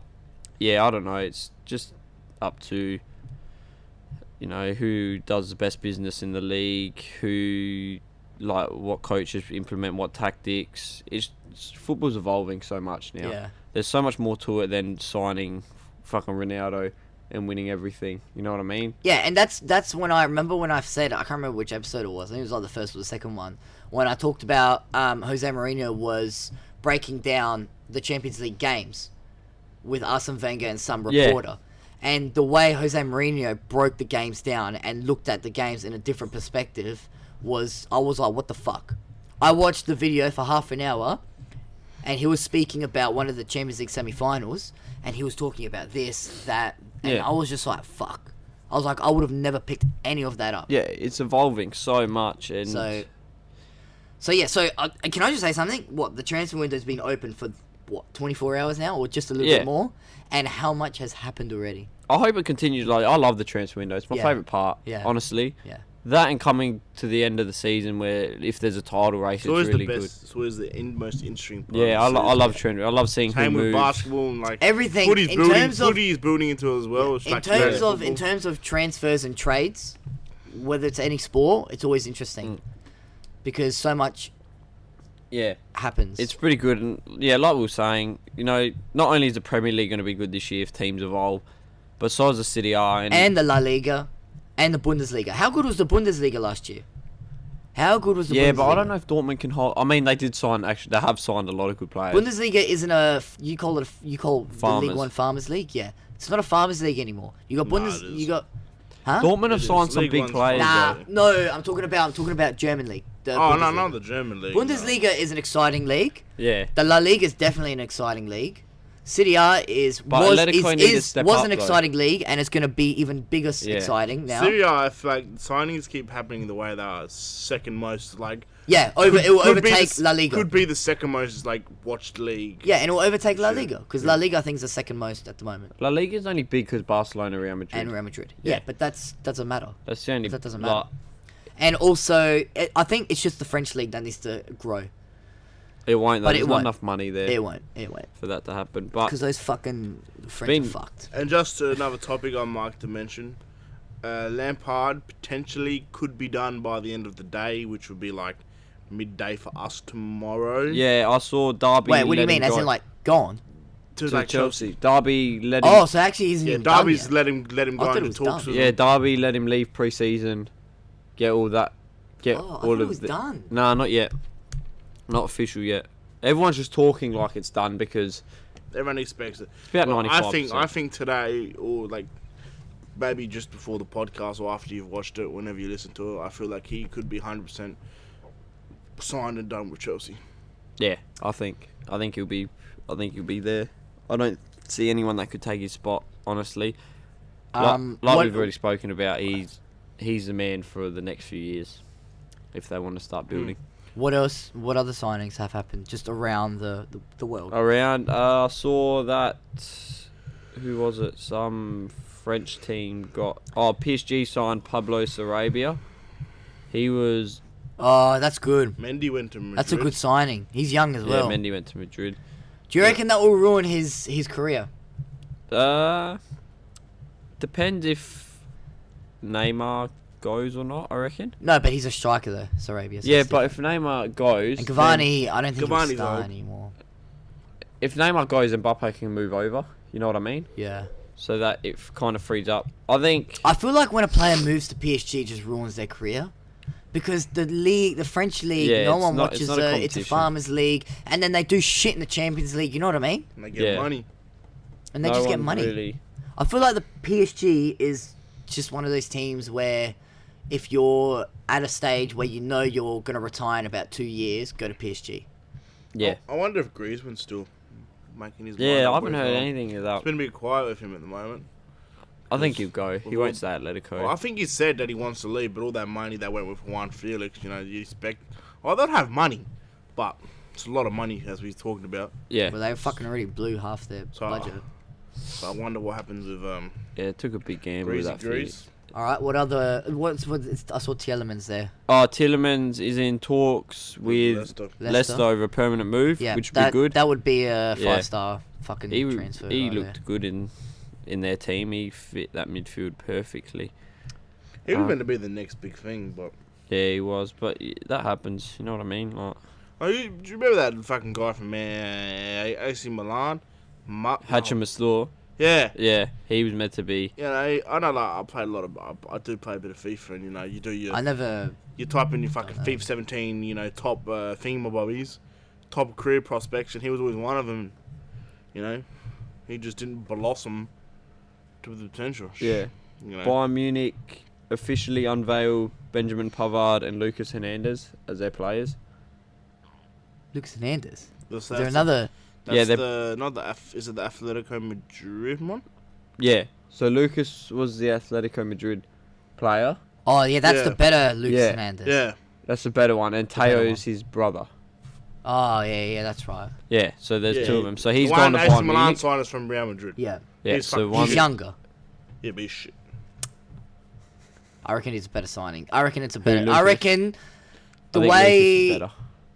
yeah, I don't know. It's just up to who does the best business in the league, who what coaches implement what tactics. Football's evolving so much now. Yeah. There's so much more to it than signing fucking Ronaldo and winning everything. You know what I mean? Yeah, and that's when I remember when I said, I can't remember which episode it was. I think it was like the first or the second one, when I talked about Jose Mourinho was breaking down the Champions League games with Arsene Wenger and some Yeah. reporter. And the way Jose Mourinho broke the games down and looked at the games in a different perspective I was like, what the fuck? I watched the video for half an hour, and he was speaking about one of the Champions League semi-finals, and he was talking about this, that, and Yeah. I was just like, fuck. I was like, I would have never picked any of that up. Yeah, it's evolving so much, and So can I just say something? What, the transfer window's been open for, 24 hours now, or just a little Yeah. bit more? And how much has happened already? I hope it continues. Like, I love the transfer window. It's my Yeah. favourite part. Yeah. Honestly. Yeah. That and coming to the end of the season where if there's a title race, It's always it's really the good. best. It's always the most interesting part. Yeah, of the I season. love trend. I love seeing Same who with moves. basketball and like Everything, Footy's in building, terms of- footy is building into it as well. It's In like terms of transfers and trades, whether it's any sport, it's always interesting. Because so much Yeah, happens. it's pretty good. And yeah, like we were saying, not only is the Premier League going to be good this year if teams evolve, but so is the City A and the La Liga, and the Bundesliga. How good was the Bundesliga last year? How good was the Bundesliga? yeah, but I don't know if Dortmund can hold. I mean, they did sign. Actually, they have signed a lot of good players. Bundesliga isn't you call the League Farmers. One Farmers League? Yeah, it's not a Farmers League anymore. You got Nah, Bundes. it is. You got, huh? Dortmund It have is. signed some League big One's players. fine. Nah, no, I'm talking about German league. The Oh no, Bundesliga. not the German league. Bundesliga is an exciting league. Yeah, The La Liga is definitely an exciting league. Serie A But Atletico need to step was up, an though. exciting league, and it's going to be even bigger exciting now. Syria, I feel like signings keep happening the way they are. Second most, like Yeah, it will could be overtake the- La Liga. Could be the second most like watched league. Yeah, and it will overtake La Sure. Liga because La Liga I think is the second most at the moment, La Liga is only big because Barcelona, Real Madrid. and Real Madrid. Yeah, Yeah. but that doesn't matter. That's the only. That doesn't like, matter. And also, I think it's just the French league that needs to grow. It won't. Though. But it There's not won't. enough money there It won't for that to happen. But because those fucking French Been- are fucked. And just another topic I'd like to mention, Lampard potentially could be done by the end of the day, which would be like midday for us tomorrow. yeah, I saw Derby. Wait, what do you let mean? him As go in like gone? to to like Chelsea. Derby let him. Oh, so actually he's Yeah, even done Derby's yet. let him I go thought it into was talks done. with Yeah, him. Derby let him leave pre-season. Get all that. Get Oh, I all thought of it was the. done. Nah, not yet. Not official yet. Everyone's just talking like it's done because Everyone expects it. it's about Well, 95%. I think today, or like maybe just before the podcast or after you've watched it, whenever you listen to it, I feel like he could be 100% signed and done with Chelsea. Yeah, I think he'll be there. I don't see anyone that could take his spot, honestly. Like we've already spoken about, he's the man for the next few years if they want to start building. What else? What other signings have happened just around the world? I saw that. Who was it? Some French team got. PSG signed Pablo Sarabia. He was. Oh, that's good. Mendy went to Madrid. That's a good signing. He's young as well. Yeah, Mendy went to Madrid. Do you reckon that will ruin his career? Depends if Neymar goes or not, I reckon. No, but he's a striker though, Sarabia. So Yeah, it's but different. if Neymar goes... And Cavani, I don't think he'll Cavani's start old. anymore. If Neymar goes, Mbappe can move over. You know what I mean? Yeah. So that it kind of frees up. I think... I feel like when a player moves to PSG, it just ruins their career. Because the French league, Yeah, no it's one not- watches it's not a it. It's a competition. farmers league, and then they do shit in the Champions League. You know what I mean? And they get Yeah. money. And they no just get one money. Really, I feel like the PSG is just one of those teams where if you're at a stage where you know you're going to retire in about 2 years, go to PSG. yeah. I wonder if Griezmann's still making his mind Yeah, up I haven't with, heard anything of that. It's been a bit quiet with him at the moment. I think he'll go. He Well, won't stay at Atletico. Well, I think he said that he wants to leave, but all that money that went with Juan Felix, you expect... Oh, they'll have money, but it's a lot of money, as we talked about. Yeah. Well, they fucking already blew half their So, budget. So I wonder what happens with Yeah, it took a big gamble with Greasy that. Grease. All right, what other... I saw Tielemans there. Tillemans is in talks with Leicester. Leicester over a permanent move, Yeah, which would that, be good. That would be a Yeah. 5-star fucking He transfer. he right looked there. good in their team. He fit that midfield perfectly. He was meant to be the next big thing, but... Yeah, he was, but that happens. You know what I mean? Like Oh, do you remember that fucking guy from AC Milan? Hachimur. Yeah. Yeah, he was meant to be. You know, I know, like, I play a lot of... I do play a bit of FIFA, and, you do your... I never... You type in your fucking FIFA 17, top thingamabobbies, top career prospects, and he was always one of them. He just didn't blossom to the potential. Yeah. Bayern Munich officially unveiled Benjamin Pavard and Lucas Hernandez as their players. Lucas Hernandez. Is Is there another... Yeah, is it the Atletico Madrid one? Yeah. So Lucas was the Atletico Madrid player. Oh, yeah, that's Yeah. the better Lucas Yeah. Hernandez. Yeah. That's the better one, and better Teo's his brother. Oh, yeah, that's right. Yeah. So there's Yeah. two of them. So he's the gone one to AC Bayern Milan Munich. signed us from Real Madrid. Yeah. Yeah. He's So fucking one. He's younger. Yeah, but he's shit. I reckon it's a better signing. I reckon it's a Who, better... I Lucas? reckon the I think way... Lucas is better.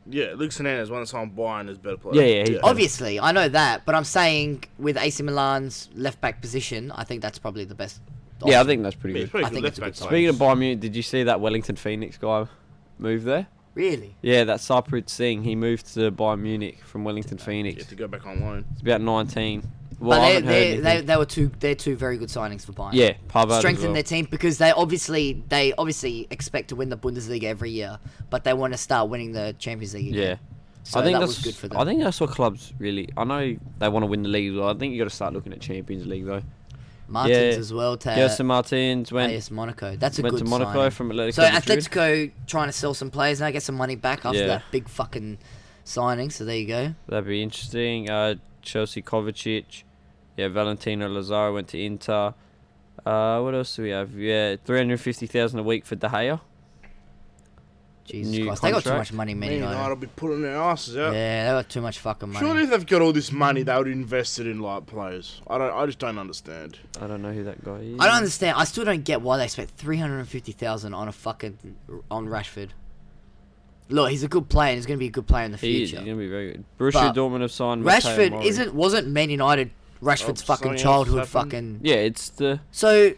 Yeah, Lucas Hernandez, one that's on Bayern, is a better player. Yeah, he's better. Obviously, I know that, but I'm saying with AC Milan's left-back position, I think that's probably the best Yeah, I option. think that's pretty Yeah, good. he's pretty I good think it's a left-back good side. Speaking of Bayern Munich, did you see that Wellington Phoenix guy move there? Really? Yeah, that Sarpreet Singh, he moved to Bayern Munich from Wellington Yeah, Phoenix. to go back on loan. He's about 19. Well, I But haven't heard anything. they're two very good signings for Bayern. Yeah, Pavard as Strengthen well. their team because they obviously expect to win the Bundesliga every year, but they want to start winning the Champions League again. Yeah. So I think that that's was good for them. I think that's what clubs really. I know they want to win the league. I think you got to start looking at Champions League though. Martins Yeah. as well to Gerson Martins went AS Monaco. That's a went good to Monaco signing. from Atletico So Madrid. Atletico trying to sell some players now, get some money back after Yeah. that big fucking signing. So there you go. That'd be interesting. Chelsea Kovacic. Yeah, Valentino Lazaro went to Inter. What else do we have? Yeah, 350,000 a week for De Gea. Jesus New Christ, they got too contract. much money, Man Man United. United will be pulling their asses out. Yeah, they got too much fucking money. Surely if they've got all this money, they would invest it in like players. I just don't understand. I don't know who that guy is. I don't understand. I still don't get why they spent 350,000 on Rashford. Look, he's a good player. and He's going to be a good player in the He is. future. He's gonna be very good. Borussia But Dortmund have signed Matteo Rashford Mori. wasn't Man United Rashford's Oh, fucking something else childhood happened. fucking. Yeah, it's the So,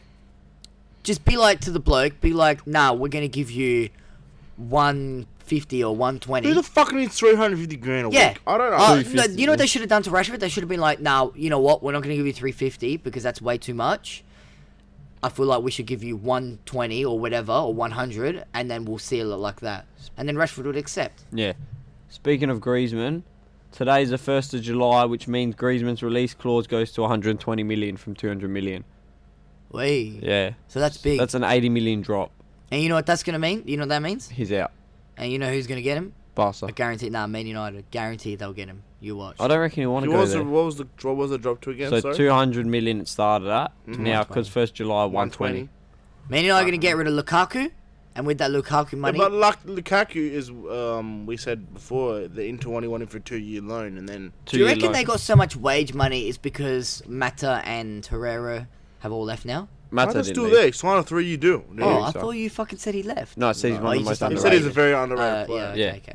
just be like to the bloke. Be like, nah, we're going to give you 150 or 120. Who the fuck needs 350 grand a Yeah. week? I don't know. No, 350, you know what yeah. they should have done to Rashford? They should have been like, now, you know what? We're not going to give you 350 because that's way too much. I feel like we should give you 120 or whatever, or 100, and then we'll seal it like that. And then Rashford would accept. yeah. Speaking of Griezmann, today's the 1st of July, which means Griezmann's release clause goes to 120 million from 200 million. Wait. Yeah. So that's big. That's an 80 million drop. And you know what that's going to mean? You know what that means? He's out. And you know who's going to get him? Barca. I guarantee. Nah, Man United. Guaranteed they'll get him. You watch. I don't reckon he'll want to What go was, there. what was the drop to again? So sorry? 200 million it started at. Now, 120. because 1st July, 120. Man United are going to get rid of Lukaku. And with that Lukaku money... Yeah, but Lukaku is, we said before, the Inter one he wanted for a 2-year loan, and then... do you reckon they got so much wage money is because Mata and Herrera have all left now? Mata Mata's didn't still leave. there. He signed a 3-year deal. Oh, I so. thought you fucking said he left. No, it says he's one of he's the most just He underrated. said he's a very underrated player. Yeah, Yeah. okay.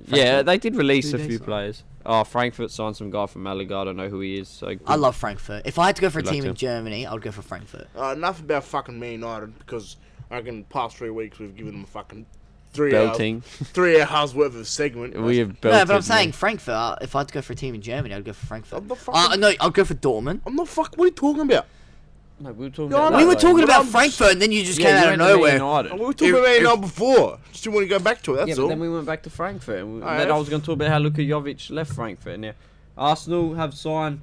Yeah, they did release Who a they few sign? players. Oh, Frankfurt signed some guy from Malaga. I don't know who he is. So I love Frankfurt. If I had to go for a Good luck team to in him. Germany, I would go for Frankfurt. Nothing about fucking Man United, because I reckon past 3 weeks we've given them a fucking 3 belting. 3 hours worth of segment. We have belted. No, but I'm saying them. Frankfurt. If I had to go for a team in Germany, I'd go for Frankfurt. I'm not fucking- No, I'd go for Dortmund. I'm not fucking... What are you talking about? No, we were talking No, about no, We that, were though. talking But about I'm- Frankfurt, and then you just Yeah, came you out of went to Man nowhere. United. We were talking about Man United before. Just didn't want to go back to it, that's Yeah, but all. then we went back to Frankfurt. And Alright. then I was going to talk about how Luka Jovic left Frankfurt. Now, Arsenal have signed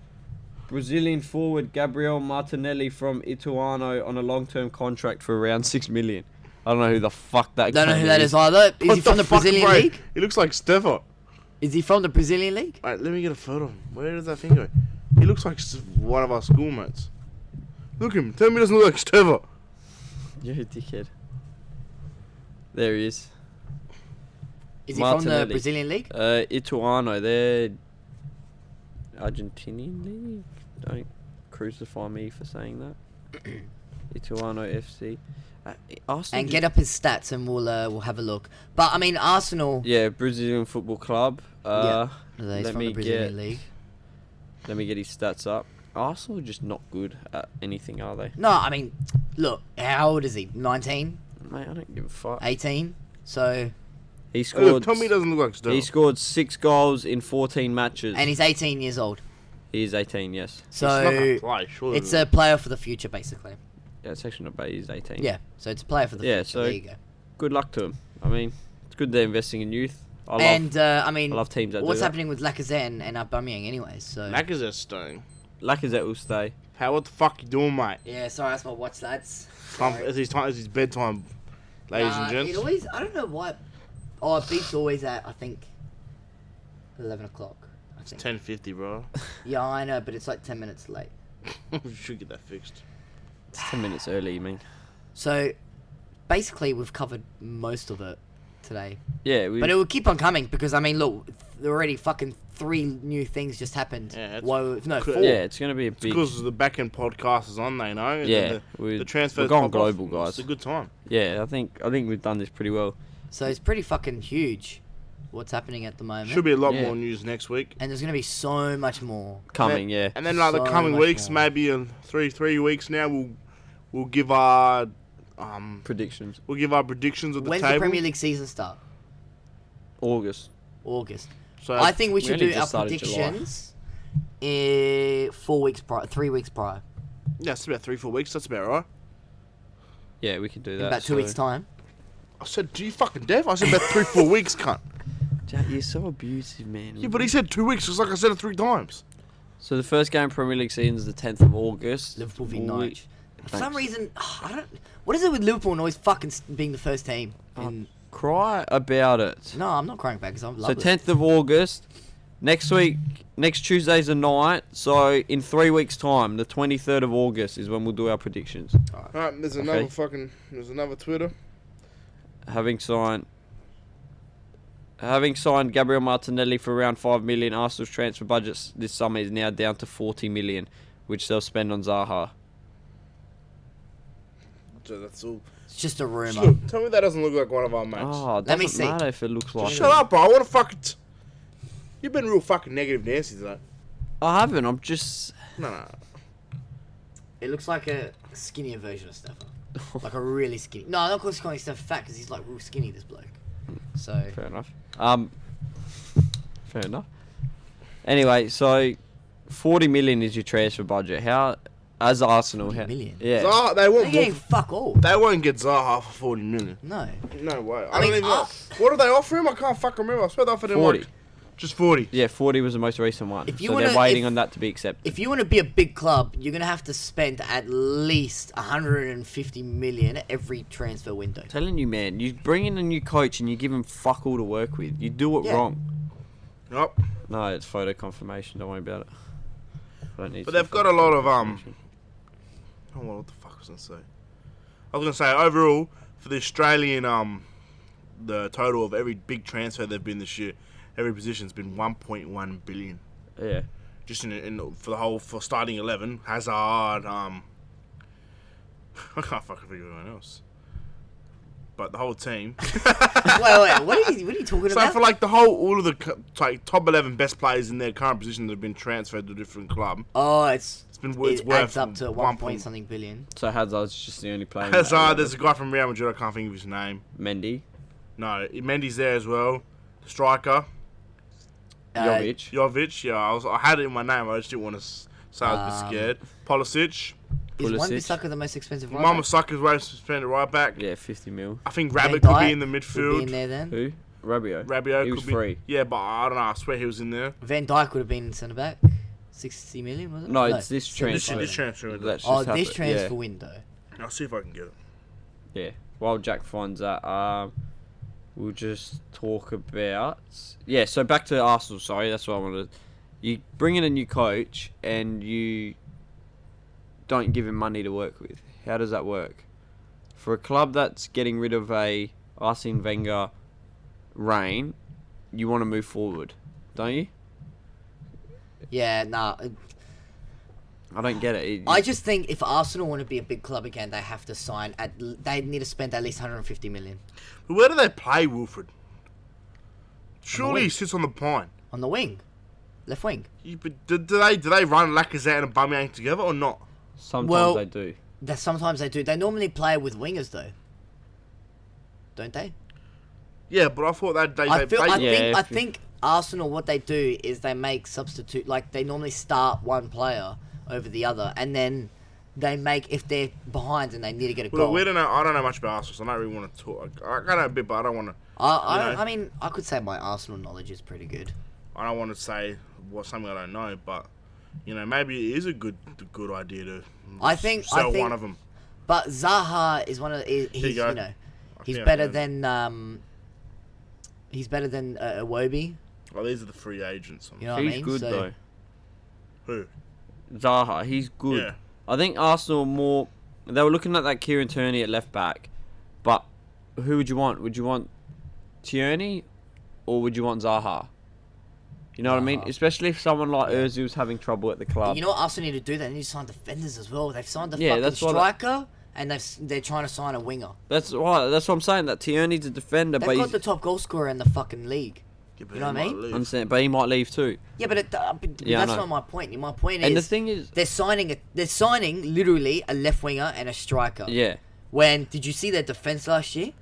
Brazilian forward Gabriel Martinelli from Ituano on a long-term contract for around 6 million. I don't know who the fuck that Don't know cunt who that is either. Is What he from the fuck, Brazilian bro? league? He looks like Stefan. Is he from the Brazilian league? Alright, let me get a photo of him. Where does that thing go? He looks like one of our schoolmates. Look at him. Tell me he doesn't look like Stefan. You're a dickhead. There he is. Is he from the Martinelli. Brazilian league? Ituano, they're Argentinian league. Don't crucify me for saying that. Ituano FC. Arsenal And get up his stats, and we'll have a look. But I mean, Arsenal. Yeah, Brazilian Football Club. Are they let from me the Brazilian get- league? Let me get his stats up. Arsenal are just not good at anything, are they? No, I mean, look, how old is he? 19, Mate, I don't give a fuck. 18. So, He Hey, scored. look, tell me he doesn't look like Stefan. He scored 6 goals in 14 matches. and he's 18 years old. He is 18, yes. He's not gonna So play, surely. it's a player for the future, basically. Yeah, it's actually not bad. He's 18. Yeah. So it's a player for the Yeah, future. so- There you go. Good luck to him. I mean, it's good they're investing in youth. I mean, love teams that what's do that. happening with Lacazette and Aubameyang, anyways? So Lacazette's staying. Lacazette will stay. How, what the fuck you doing, mate? yeah, sorry, that's my watch, lads. It's his bedtime, ladies and It gents. always, I don't know why. Oh, it beats always at, I think, 11 o'clock. I think. 10:50, bro. Yeah, I know, but it's like 10 minutes late. We should get that fixed. It's 10 minutes early, you mean? So, basically, we've covered most of it today. Yeah, we. But it will keep on coming because, I mean, look, there already fucking 3 new things just happened. Yeah, it's Whoa, no, cool. 4. yeah, it's going to be a big. Because the back end podcast is on, they know. And Yeah, then we- the transfer. we're going global, guys. It's a good time. Yeah, I think we've done this pretty well. So it's pretty fucking huge what's happening at the moment. Should be a lot Yeah. more news next week. And there's going to be so much more. Coming, yeah. And then like the So coming much weeks, more. maybe in three weeks now, we'll give our Predictions. predictions of the When's table. the Premier League season start? August. August. So I think we we should only do our just started July. predictions 4 weeks prior, 3 weeks prior. yeah, it's about 3-4 weeks. That's about right. Yeah, we can do In that. about 2 weeks' time. I said, "Do you fucking deaf?" I said about 3-4 weeks, cunt. Jack, you're so abusive, man. Yeah, but he said 2 weeks. It's like I said it 3 times. So the first game of Premier League season is the 10th of August. Liverpool v We- Norwich. For some Thanks. reason, I don't. What is it with Liverpool and always fucking being the first team? In, Cry about it. no, I'm not crying back because I love So it. 10th of August, next week, next Tuesday's the night. So in 3 weeks' time, the 23rd of August is when we'll do our predictions. All right, there's another Twitter. Having signed Gabriel Martinelli for around 5 million, Arsenal's transfer budget this summer is now down to 40 million, which they'll spend on Zaha. So that's all. It's just a rumor. Look, tell me that doesn't look like one of our mates. Oh, it Let me doesn't see. matter if it looks like Shut it. up, bro. I want to fucking. You've been real fucking negative, Nancy, today. I haven't. I'm just. No. It looks like a skinnier version of Stefan. Like a really skinny. No, I'm not calling Stefan fat because he's like real skinny. This bloke. So Fair enough. Fair enough. Anyway, so 40 million is your transfer budget. How As Arsenal, 40 million. yeah. Zaha, they They're won't. getting fuck all. They won't get Zaha for 40 million. No. No way. I I mean, don't even know. What did they offer him? I can't fucking remember. I swear they offered him 40. like just 40. Yeah, 40 was the most recent one. If you So wanna- they're waiting if- on that to be accepted. If you want to be a big club, you're gonna have to spend at least 150 million every transfer window. Telling you, man, you bring in a new coach and you give him fuck all to work with. You do it Yeah. wrong. Yup. No, it's photo confirmation. Don't worry about it. I don't need But some they've got a photo lot of confirmation. Oh, what the fuck was I gonna say? I was gonna say overall for the Australian the total of every big transfer they've been this year, every position's been 1.1 billion. Yeah. Just in for the whole for starting 11, Hazard. I can't fucking think of anyone else. But the whole team. wait, what are you talking So about? for like the whole, all of the like top 11 best players in their current position that have been transferred to a different club, Oh, it's it's it worth adds up to 1 point something billion. So Hazard's just the only player. in that Hazard, 11. there's a guy from Real Madrid, I can't think of his name. Mendy, No, Mendy's there as well. The striker, Jovic. Jovic. Yeah, I had it in my name. I just didn't want to say I was a bit scared. Pulisic, Is Wan Pulisic. Bissaka the most expensive right Mama back? Sucker's way suspended right back. Yeah, 50 mil. I think Van Rabbit could Dijk be in the Would be midfield. in there then. Who? Rabiot. Rabiot He could was be free. Yeah, but I don't know. I swear he was in there. Van Dijk would have been centre back. 60 million was it? No, it's this 75. transfer. This transfer. That's Oh, just this happened. transfer window. I'll see if I can get it. Yeah. While Jack finds that, we'll just talk about. Yeah. So back to Arsenal. Sorry, that's what I wanted. You bring in a new coach and you don't give him money to work with. How does that work? For a club that's getting rid of a Arsene Wenger reign, you want to move forward, don't you? Yeah, nah. I don't get it. I just think if Arsenal want to be a big club again, they have to sign they need to spend at least 150 million But where do they play Wilfred? Surely wing. he sits on the pine. on the wing, left wing. Yeah, but do they run Lacazette and Aubameyang together or not? Sometimes Well- they do. That sometimes they do. They normally play with wingers though, don't they? Yeah, but I thought that they I Yeah, think Arsenal, what they do is they make substitute, like they normally start one player over the other, and then they make, if they're behind and they need to get a Well, goal. I don't know much about Arsenal, so I don't really want to talk. I know a bit, but I don't want to. you know. I mean, I could say my Arsenal knowledge is pretty good. I don't want to say something I don't know, but maybe it is a good idea to sell one of them. But Zaha is one of he's you go. He's Yeah, better yeah. than Iwobi. Oh, these are the free agents. You know what I He's mean? good So- though. Who? Zaha, he's good. Yeah. I think Arsenal more. They were looking at that Kieran Tierney at left back, but who would you want? Would you want Tierney, or would you want Zaha? You know what I mean? Zaha. Especially if someone like Ozil's having trouble at the club. You know what Arsenal need to do? They need to sign defenders as well. They've signed the Yeah, fucking that's what striker, and they're trying to sign a winger. That's why. That's what I'm saying. That Tierney's a defender, They've but got he's, the top goal scorer in the fucking league. Yeah, but You know he what I might mean? leave. I'm saying, but he might leave too. Yeah, but Yeah, I that's know. not my point. My point And the is thing is, they're signing literally a left winger and a striker. yeah, When did you see their defense last year?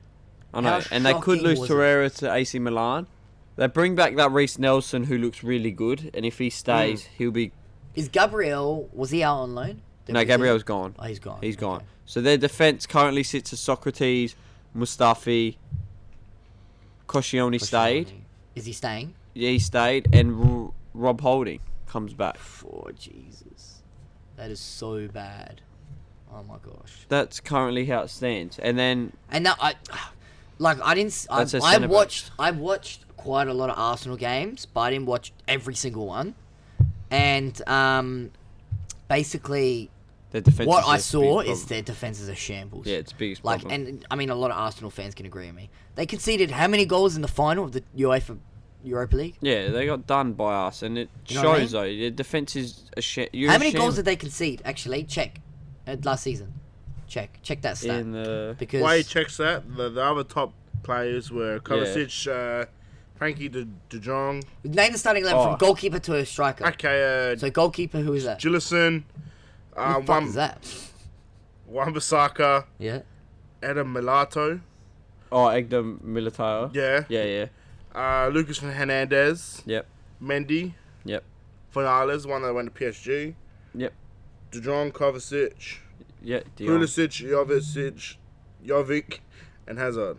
I know, How and they could shocking lose was it? Torreira to AC Milan. They bring back that Reece Nelson who looks really good, and if he stays, he'll be. Is Gabriel, was he out on loan? No, Gabriel's gone. Oh, he's gone. He's gone. Okay. So their defense currently sits as Socrates, Mustafi, Koscielny stayed. Is he staying? Yeah, he stayed, and Rob Holding comes back. Oh, Jesus. That is so bad. Oh, my gosh. That's currently how it stands. And then And now, I That's a I've centre-back. watched quite a lot of Arsenal games, but I didn't watch every single one. And basically, their defense. what is I their saw biggest is problem. their defense is a shambles. Yeah, it's biggest Like, problem. and I mean, a lot of Arsenal fans can agree with me. They conceded how many goals in the final of the UEFA Europa League? Yeah, they got done by us, and it You know what I shows though. Their defense is a shit. How many goals did they concede? Actually, check. Last season, check that stat. in the? Because Why he checks that? The other top players were Kovacic, Frankie de Jong, name the starting 11 Oh. from goalkeeper to a striker. okay, So goalkeeper, who is that? Jillison, Who the fuck is that? Wan-Bissaka, Yeah. Adam Milato, Oh, Egdom Militao. yeah, Yeah. Lucas Hernandez, Yep. Mendy, Yep. Finales, one that went to PSG, Yep. De Jong, Kovacic, Yeah, Dion. Pulisic, Jovic, and Hazard.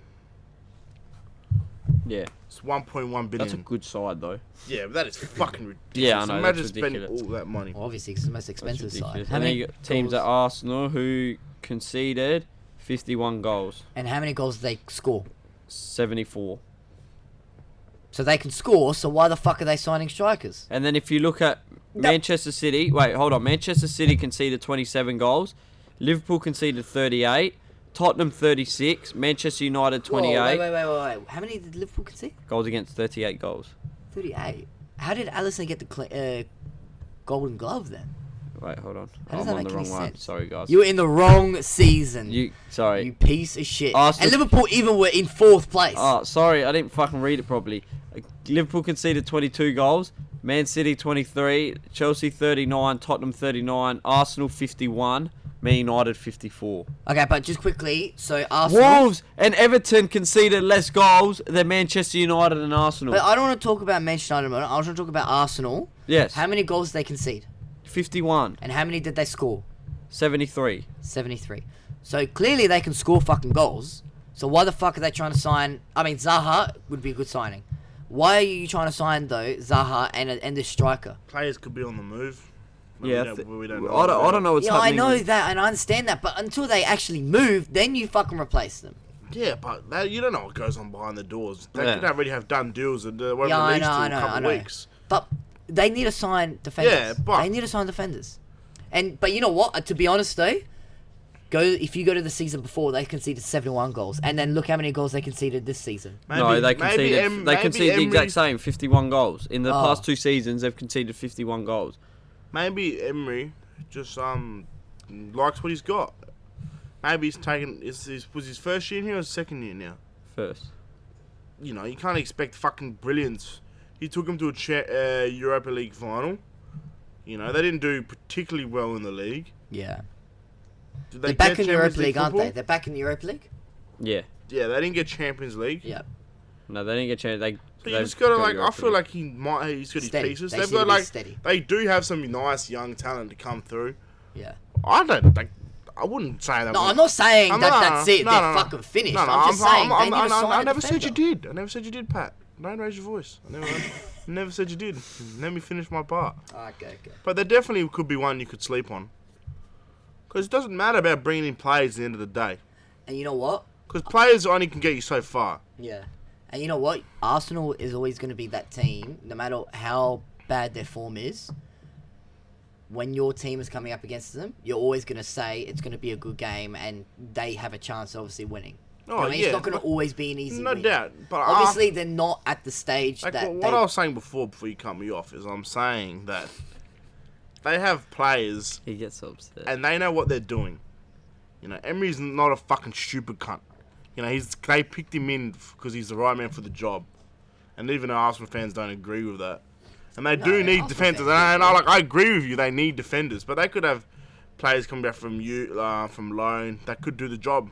Yeah, It's 1.1 billion. that's a good side though. Yeah, but that is fucking ridiculous. Yeah, I know, Imagine that's spending ridiculous. all that money. Well, obviously, it's the most That's expensive side. ridiculous. How And then many you got teams at goals- Arsenal who conceded 51 goals, And how many goals do they score? 74. So they can score, so why the fuck are they signing strikers? And then if you look at Manchester City, wait, hold on. Manchester City conceded 27 goals. Liverpool conceded 38. Tottenham 36. Manchester United 28. Whoa, wait. How many did Liverpool concede? Goals against 38 goals. 38. How did Alisson get the Golden Glove then? Wait, hold on. How does I'm that on make the wrong any one. sense? Sorry, guys. You were in the wrong season. You Sorry. piece of shit. Arsenal- And Liverpool even were in 4th place. Oh, sorry. I didn't fucking read it properly. Liverpool conceded 22 goals. Man City 23. Chelsea 39. Tottenham 39. Arsenal 51. Man United 54. Okay, but just quickly, so Arsenal... Wolves and Everton conceded less goals than Manchester United and Arsenal. But I don't want to talk about Manchester United. I want to talk about Arsenal. Yes. How many goals did they concede? 51. And how many did they score? 73. 73. So clearly they can score fucking goals. So why the fuck are they trying to sign... I mean, Zaha would be a good signing. Why are you trying to sign, though, Zaha and this striker? Players could be on the move. Yeah, we don't know. I don't know what's Yeah, I happening. know that, and I understand that, but until they actually move, then you fucking replace them. Yeah, but you don't know what goes on behind the doors. They Yeah. could already have done deals and won't Yeah, I release know, till I a know, couple I know. weeks. But they need to sign defenders. Yeah, but- They need to sign defenders. But you know what? To be honest, though, if you go to the season before, they conceded 71 goals, and then look how many goals they conceded this season. No, they conceded. They conceded the exact Emery, same, 51 goals in the Oh. past 2 seasons. They've conceded 51 goals. Maybe Emery just likes what he's got. Maybe he's taken. Was his first year in here or his second year now? First. You know, you can't expect fucking brilliance. He took him to a Europa League final. You know, they didn't do particularly well in the league. Yeah. Did They're they back get in the Champions Europa League, aren't they? football? They're back in the Europa League? Yeah. Yeah, they didn't get Champions League. Yeah. No, they didn't get a chance. So you just gotta I feel like he's got his Steady. pieces. They They've seem to got be steady. they do have some nice young talent to come through. Yeah. I wouldn't say that. No, I'm not saying I'm that not- that's it. no, They're no, no. fucking finished. No, no, I'm just saying they need to sign I a never said defender. you did. I never said you did, Pat. Don't raise your voice. Never said you did. Let me finish my part. Okay. But there definitely could be one you could sleep on. Because it doesn't matter about bringing in players at the end of the day. And you know what? Because players only can get you so far. Yeah. And you know what? Arsenal is always going to be that team, no matter how bad their form is. When your team is coming up against them, you're always going to say it's going to be a good game and they have a chance of obviously winning. Oh, You know what I mean? yeah, It's not going to but- always be an easy No win. doubt. But Obviously, they're not at the stage like that what I was saying before you cut me off is I'm saying that they have players He gets so upset. and they know what they're doing. You know, Emery's not a fucking stupid cunt. You know, they picked him in because he's the right man for the job. And even Arsenal fans don't agree with that. And they do need Arsenal defenders. fans And do. I agree with you, they need defenders. But they could have players coming back from loan that could do the job.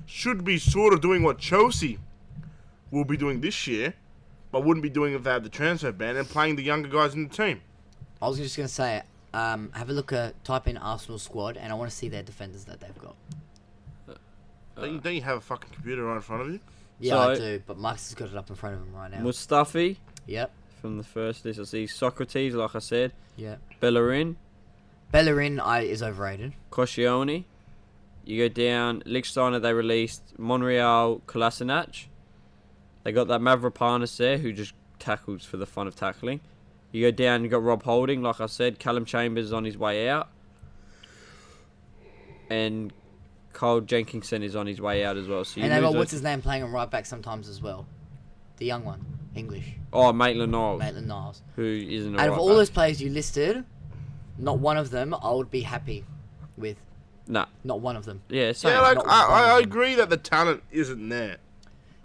Should be sort of doing what Chelsea will be doing this year, but wouldn't be doing if they had the transfer ban and playing the younger guys in the team. I was just going to say, have a look type in Arsenal squad, and I want to see their defenders that they've got. Don't you have a fucking computer right in front of you? Yeah, I So- do, but Max has got it up in front of him right now. Mustafi Yep. from the first list. I see Socrates, like I said. Yep. Bellerin. Bellerin is overrated. Koscielny. You go down, Lichtsteiner, they released Monreal, Kolasinac. They got that Mavropanos there, who just tackles for the fun of tackling. You go down, you got Rob Holding, like I said. Callum Chambers on his way out. And Cole Jenkinson is on his way out as well. So you And they lose got, those- what's his name, playing on right back sometimes as well. The young one. English. Oh, Maitland-Niles, Maitland-Niles. who isn't a Out of right all back. those players you listed, not one of them I would be happy with. Nah. Not one of them. Yeah, same. Yeah, like not I one of them. agree that the talent isn't there.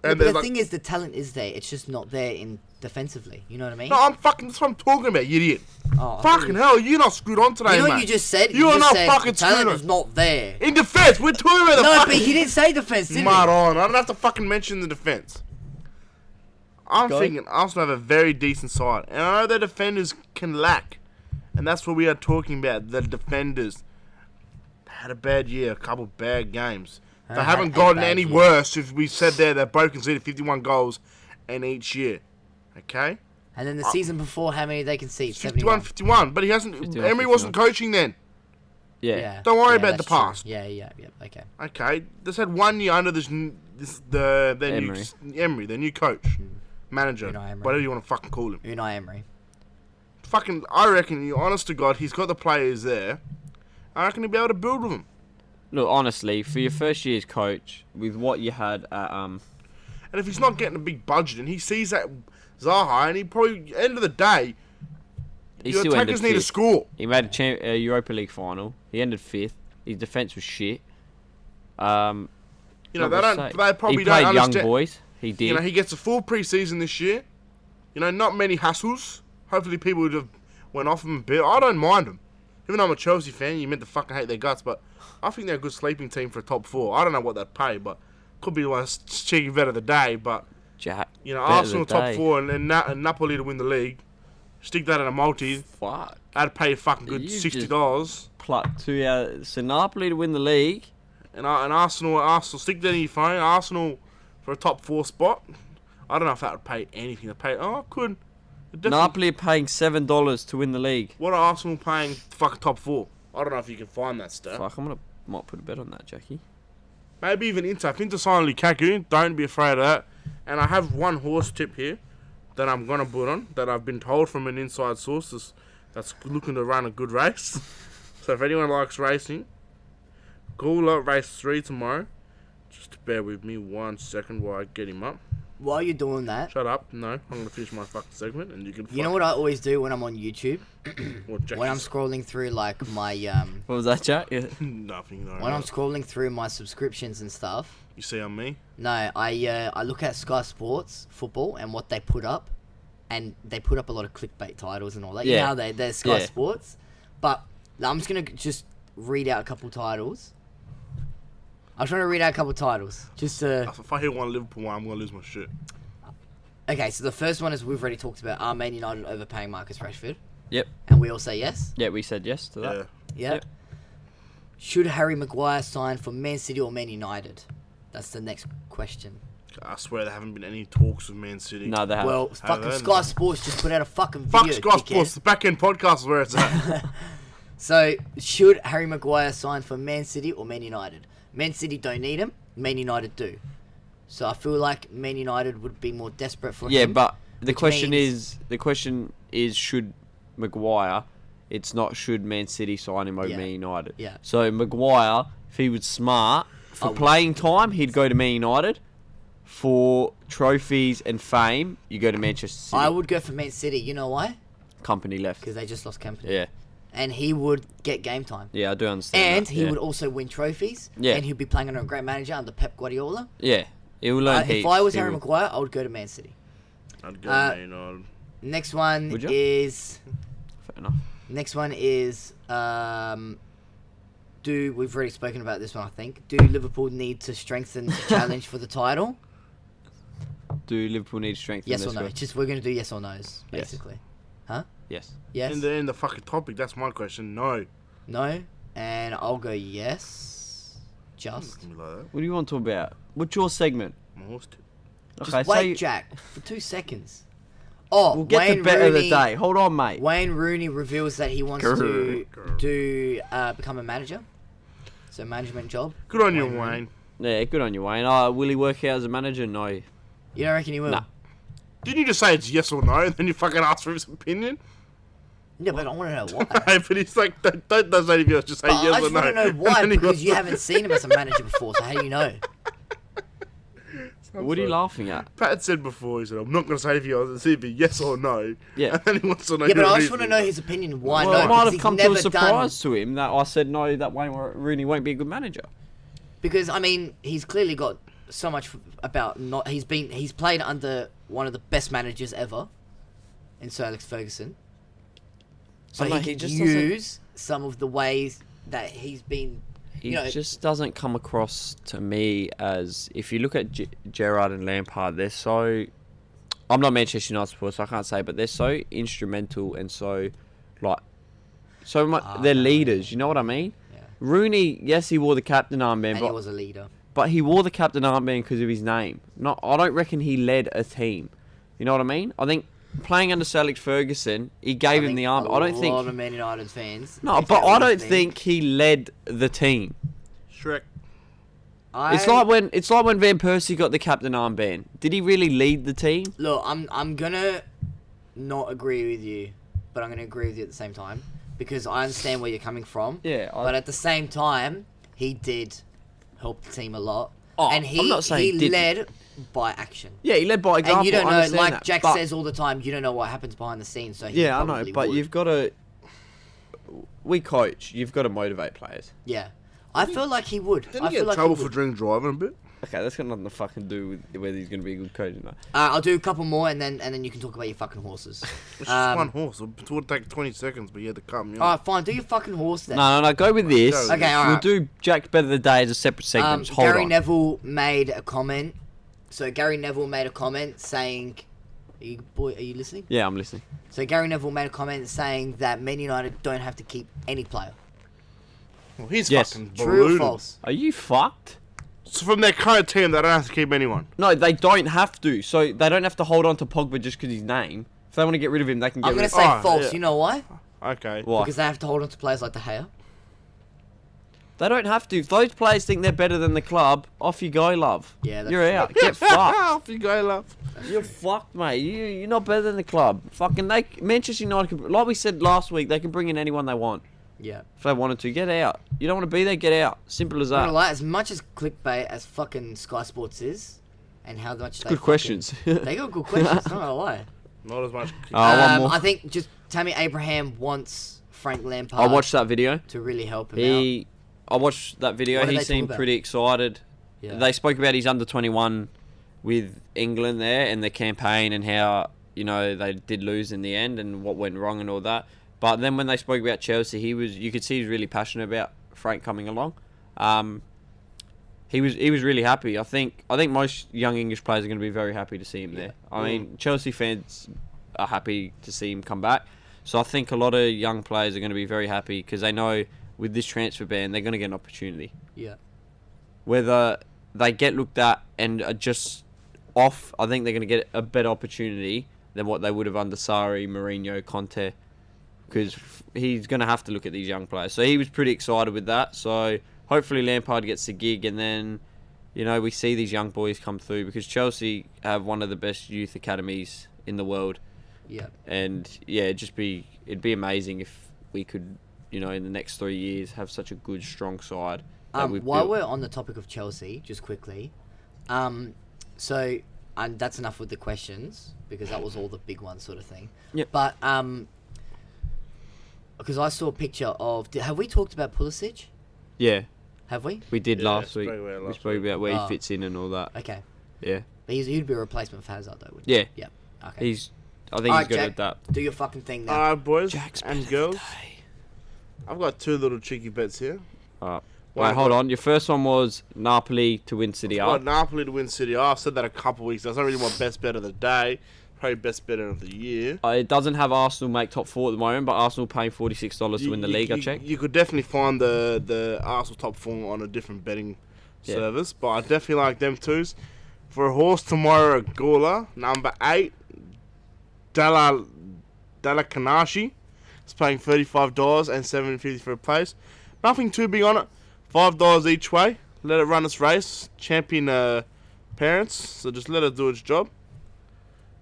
Yeah, And but there's the like, thing is, the talent is there. It's just not there in defensively. You know what I mean? no, that's what I'm talking about, you idiot. Oh, I thought Fucking hell, you're not screwed on today, You know mate. what you just said? You are just not said fucking the talent screwed is on. not there. In defense, we're talking about the No, fucking... but he didn't say defense, did he? Maron, I don't have to fucking mention the defense. I'm Go. thinking Arsenal have a very decent side. And I know their defenders can lack. And that's what we are talking about. The defenders had a bad year, a couple bad games. They haven't gotten any worse. If we said there, they've both conceded 51 goals in each year. Okay? And then the season before, how many they concede? 51. But he hasn't. 51, Emery wasn't coaching then. Yeah. Don't worry about the that's true. past. Yeah. Okay. Okay, this had 1 year under the Emery. Emery, the new coach, manager, Unai Emery. whatever you want to fucking call him. Unai Emery. Fucking, I reckon, you honest to God, he's got the players there. I reckon he'll be able to build with them. Look, honestly, for your first year as coach, with what you had at And if he's not getting a big budget, and he sees that Zaha, and he probably, end of the day, he your still ended attackers need to fifth. score. He made a Europa League final. He ended 5th. His defence was shit. You know, Not they much to don't. say. They probably he don't played young understand. boys. He did. You know, he gets a full preseason this year. You know, not many hassles. Hopefully, people would have went off him a bit. I don't mind them. Even though I'm a Chelsea fan, you meant to fucking hate their guts, but I think they're a good sleeping team for a top 4. I don't know what they'd pay, but could be the one cheeky bet of the day. But Jack. you know, bet of Arsenal the top day. 4 and Napoli to win the league. Stick that in a multi. Fuck. I'd pay a fucking good You $60. Plucked 2 out. So Napoli to win the league. And Arsenal, stick that in your phone. Arsenal for a top 4 spot. I don't know if that would pay anything to pay. Oh, it could. It definitely- Napoli are paying $7 to win the league. What are Arsenal paying fucking top 4? I don't know if you can find that stuff. Fuck, might put a bet on that, Jackie. Maybe even Inter. If Inter sign Lukaku, don't be afraid of that. And I have one horse tip here that I'm going to put on, that I've been told from an inside source that's looking to run a good race. So if anyone likes racing, call up race 3 tomorrow. Just bear with me 1 second while I get him up. While you're doing that, Shut up. No, I'm going to finish my fucking segment and you can you know what I always do when I'm on YouTube? what When I'm scrolling through like my What was that, Jack? Yeah. Nothing, no. when I'm scrolling through my subscriptions and stuff. You see on me? No, I look at Sky Sports football and what they put up, and they put up a lot of clickbait titles and all that. You Yeah. know how they're Sky Yeah. Sports, but I'm just gonna just read out a couple titles. I'm trying to read out a couple titles just to. If I hear one Liverpool one, I'm going to lose my shit. Okay, so the first one is we've already talked about. Are Man United overpaying Marcus Rashford? Yep. And we all say yes. Yeah, we said yes to that. Yeah. Yeah. Yep. Should Harry Maguire sign for Man City or Man United? That's the next question. I swear there haven't been any talks with Man City. No, they haven't. Well, fucking Sky Sports just put out a fucking video. Fuck Sky dickhead. Sports. The back end podcast is where it's at. So, should Harry Maguire sign for Man City or Man United? Man City don't need him. Man United do. So I feel like Man United would be more desperate for Yeah, him. but the which question means- is should Maguire? It's not should Man City sign him over Yeah. Man United. Yeah. So Maguire, if he was smart for playing time, he'd go to Man United. For trophies and fame, you go to Manchester City. I would go for Man City. You know why? Company left. Because they just lost company. Yeah, And he would get game time. yeah, I do understand. And that. he yeah. would also win trophies. Yeah. And he'd be playing under a great manager under Pep Guardiola. Yeah, he will learn If heaps. I was He Harry will. Maguire, I would go to Man City. I'd go Uh, Man United. Next one Would you? is... Fair enough. Next one is... we've already spoken about this one, I think. Do Liverpool need to strengthen the challenge for the title? Do Liverpool need strength? Yes in or this no? one? Just we're going to do yes or no's, Yes. basically. Yes. Yes? In the fucking topic, that's my question. No. No? And I'll go yes. Just. Something like that. What do you want to talk about? What's your segment? My horse tip. Just Okay, wait, so Jack, for 2 seconds. Oh, we'll get Wayne the bet Rooney, of the day. Hold on, mate. Wayne Rooney reveals that he wants to become a manager. So management job. Good on you, Wayne Rooney. Wayne. Yeah, good on you, Wayne. Will he work out as a manager? No. You don't reckon he will? Nah. Didn't you just say it's yes or no, and then you fucking ask for his opinion? Yeah, but I want to know why. But he's like, don't say anything else, just say But yes I or just no. want to know And why, then he because goes- you haven't seen him as a manager before, so how do you know? What are you laughing at? Pat said before, he said, I'm not going to say anything else, it's either yes or no. Yeah. And then he wants to know Yeah, but your I just want to reasoning. know his opinion why Well, no, it might because have he's come to a never surprise to him that I said no, that Wayne Rooney won't be a good manager. Because, I mean, he's clearly got so much about not... He's played under one of the best managers ever in Sir Alex Ferguson. So I know, he he can just doesn't- use some of the ways that he's been... He You know, just doesn't come across to me as, if you look at Gerrard and Lampard, they're so... I'm not Manchester United supporter, so I can't say, but they're so instrumental and so, like, They're leaders. You know what I mean? Yeah. Rooney, yes, he wore the captain armband, And he was a leader. but he wore the captain armband because of his name. I don't reckon he led a team. You know what I mean? I think playing under Sir Alex Ferguson, he gave him the arm. I don't think. A lot of Man United fans. No, but I don't think he led the team. Shrek. It's like when Van Persie got the captain armband. Did he really lead the team? Look, I'm gonna not agree with you, but I'm gonna agree with you at the same time because I understand where you're coming from. Yeah, but at the same time, he did help the team a lot, Oh, and he I'm not saying he didn't. led by action. Yeah, he led by example. And you don't I know, understand like that, Jack but- says all the time, you don't know what happens behind the scenes. So he Yeah, I know, probably but would. you've got to. We coach. You've got to motivate players. Yeah, I feel like he would. Didn't I he feel get in like trouble he for would. drink driving a bit? Okay, that's got nothing to fucking do with whether he's going to be a good coach or not. I'll do a couple more, and then you can talk about your fucking horses. It's just one horse. It would take 20 seconds, but you had to cut me All off. right, fine. Do your fucking horse then. No, go with this. Go. Okay, all We'll right. do Jack Better the Day as a separate segment. Just hold Gary on. Neville made a comment. So Gary Neville made a comment saying, are you listening? Yeah, I'm listening. So Gary Neville made a comment saying that Man United don't have to keep any player. Well, he's Yes. fucking True or deluded. false? Are you fucked? So from their current team, they don't have to keep anyone. No, they don't have to. So they don't have to hold on to Pogba just because his name. If they want to get rid of him, they can get I'm rid going of to him. say false. yeah. You know why? Okay. Why? Because they have to hold on to players like De Gea. They don't have to. If those players think they're better than the club, off you go, love. Yeah, that's You're out. Get fucked. Off you go, love. You're fucked, mate. You're not better than the club. Fucking Manchester United, like we said last week, they can bring in anyone they want. Yeah. If they wanted to, get out. You don't want to be there, get out. Simple as Not that. gonna lie, as much as clickbait as fucking Sky Sports is, and how much they Good questions. They got good questions, not gonna lie. Not as much. One more. I think just Tammy Abraham wants Frank Lampard I watched that video. to really help him out. I watched that video. What did He they talk seemed about? pretty excited. Yeah. They spoke about his under 21 with England there and the campaign and how they did lose in the end and what went wrong and all that. But then when they spoke about Chelsea, you could see he was really passionate about Frank coming along. He was really happy. I think most young English players are going to be very happy to see him there. I mean, Chelsea fans are happy to see him come back. So I think a lot of young players are going to be very happy because they know with this transfer ban they're going to get an opportunity. Yeah. Whether they get looked at and are just off, I think they're going to get a better opportunity than what they would have under Sarri, Mourinho, Conte, because he's going to have to look at these young players. So he was pretty excited with that. So hopefully Lampard gets the gig and then, we see these young boys come through because Chelsea have one of the best youth academies in the world. Yeah. And yeah, it'd be amazing if we could, in the next 3 years have such a good, strong side. That we've While built. we're on the topic of Chelsea, just quickly, so that's enough with the questions because that was all the big ones, sort of thing. Yep. But because I saw a picture of, have we talked about Pulisic? Yeah, Have we? we did Yeah, last week. spoke about it We last spoke week. about where Oh. he fits in and all that. Okay. Yeah, But he'd be a replacement for Hazard, though, wouldn't yeah. he? Yep. Okay. I think All he's right, good Jack, at that. do your fucking thing now. Alright, boys Jack's and better girls. today. I've got two little cheeky bets here. Alright. One Wait, I've hold got- on. Your first one was Napoli to win City I've A. got Napoli to win City. I've said that a couple of weeks. That's not really my best bet of the day. Probably best bet of the year. It doesn't have Arsenal make top 4 at the moment, but Arsenal paying $46 to win the league. I checked. You could definitely find the Arsenal top four on a different betting Yeah. service, but I definitely like them twos. For a horse tomorrow, Gula, number 8, Dalla Kanashi. It's paying $35 and $7.50 for a place. Nothing too big on it. $5 each way. Let it run its race. Champion parents, so just let it do its job.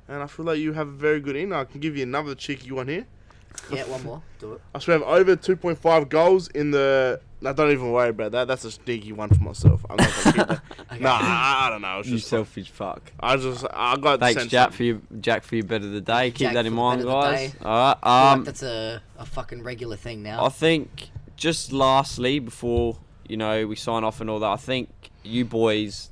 And I feel like you have a very good in. I can give you another cheeky one here. Yeah, one more. Do it. I should have over 2.5 goals in the. No, don't even worry about that. That's a sneaky one for myself. I'm not gonna keep that. Okay. Nah, I don't know. It's You just selfish fuck. I got. Thanks, sent Jack, something. for your bet of the day. Keep Jack that in for the mind, bet of the guys. day. All right. I feel like that's a fucking regular thing now. I think just lastly before we sign off and all that, I think you boys.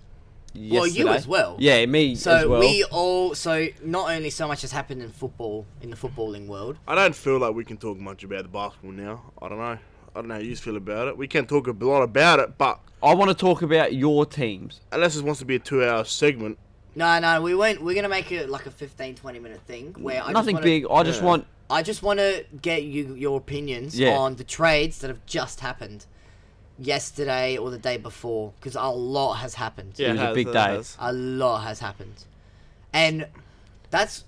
Well, you yesterday- as well. Yeah, me So as well. we all, not only so much has happened in football, in the footballing world. I don't feel like we can talk much about the basketball now. I don't know. I don't know how you feel about it. We can talk a lot about it, but I want to talk about your teams. unless it wants to be a 2-hour segment, No, we won't. We're gonna make it like a 15, 20-minute thing where Nothing big. I just want. I just want to get your opinions on the trades that have just happened yesterday or the day before, because a lot has happened. Yeah, it was a big day. A lot has happened, and that's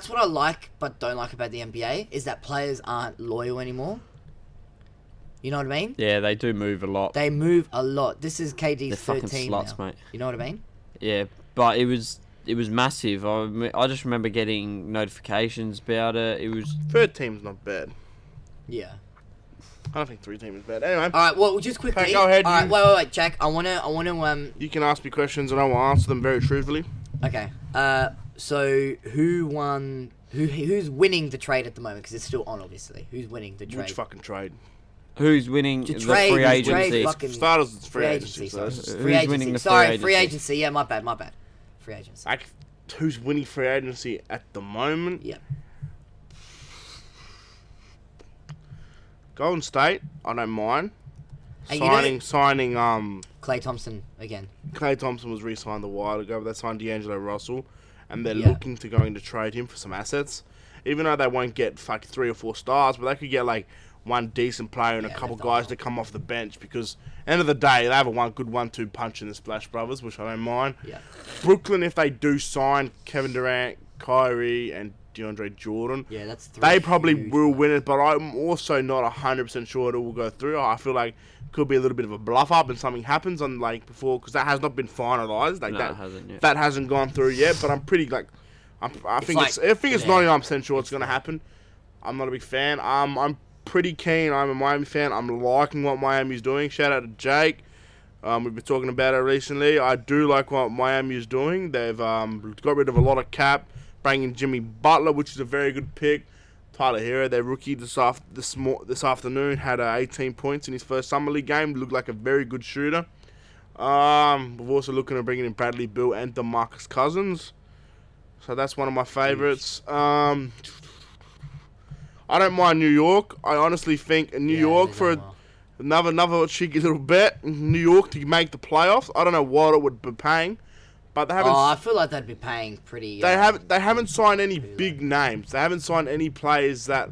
what I like but don't like about the NBA is that players aren't loyal anymore. You know what I mean? Yeah, they do move a lot. They move a lot. This is KD's They're third fucking team sluts, now. mate. You know what I mean? Yeah, but it was massive. I just remember getting notifications about it. It was Third team's not bad. Yeah. I don't think 3 team is bad. Anyway. All right. Well, just quickly. Okay, go ahead. All right. Wait, Jack. I wanna. You can ask me questions and I will answer them very truthfully. Okay. So who won? Who's winning the trade at the moment? Because it's still on, obviously. Who's winning the trade? Which fucking trade? who's winning To the trade, free to agency. trade fucking- For starters, it's free Free agency. agency, So sorry. it's just- Free Who's winning agency. the Sorry, free free agency? agency. Yeah, my bad. Free agency. like, who's winning free agency at the moment? Yeah. Golden State, I don't mind. And you know- Signing Klay Thompson again. Klay Thompson was re-signed a while ago, but they signed D'Angelo Russell, and they're Yeah. looking to going to trade him for some assets. Even though they won't get like 3 or 4 stars, but they could get like one decent player and Yeah, a couple they've done guys to come off the bench because end of the day they have a good 1-2 punch in the Splash Brothers, which I don't mind. Yeah. Brooklyn, if they do sign Kevin Durant, Kyrie, and DeAndre Jordan, Yeah, that's three. they probably huge will ones. win it, but I'm also not 100% sure it will go through. I feel like it could be a little bit of a bluff up and something happens on like before because that has not been finalised. Like No, that it hasn't yet. that hasn't gone through yet. But I'm pretty like I think like- it's 99% sure it's going to there. happen. I'm not a big fan. I'm pretty keen. I'm a Miami fan. I'm liking what Miami's doing. Shout out to Jake. We've been talking about it recently. I do like what Miami is doing. They've got rid of a lot of cap, bringing Jimmy Butler, which is a very good pick. Tyler Hero, their rookie this afternoon, had 18 points in his first Summer League game. Looked like a very good shooter. We're also looking at bringing in Bradley Beal and DeMarcus Cousins. So that's one of my favorites. I don't mind New York. I honestly think in New York they for done well. another cheeky little bet, New York to make the playoffs. I don't know what it would be paying, but they haven't. I feel like they'd be paying pretty. They haven't signed any big names. They haven't signed any players that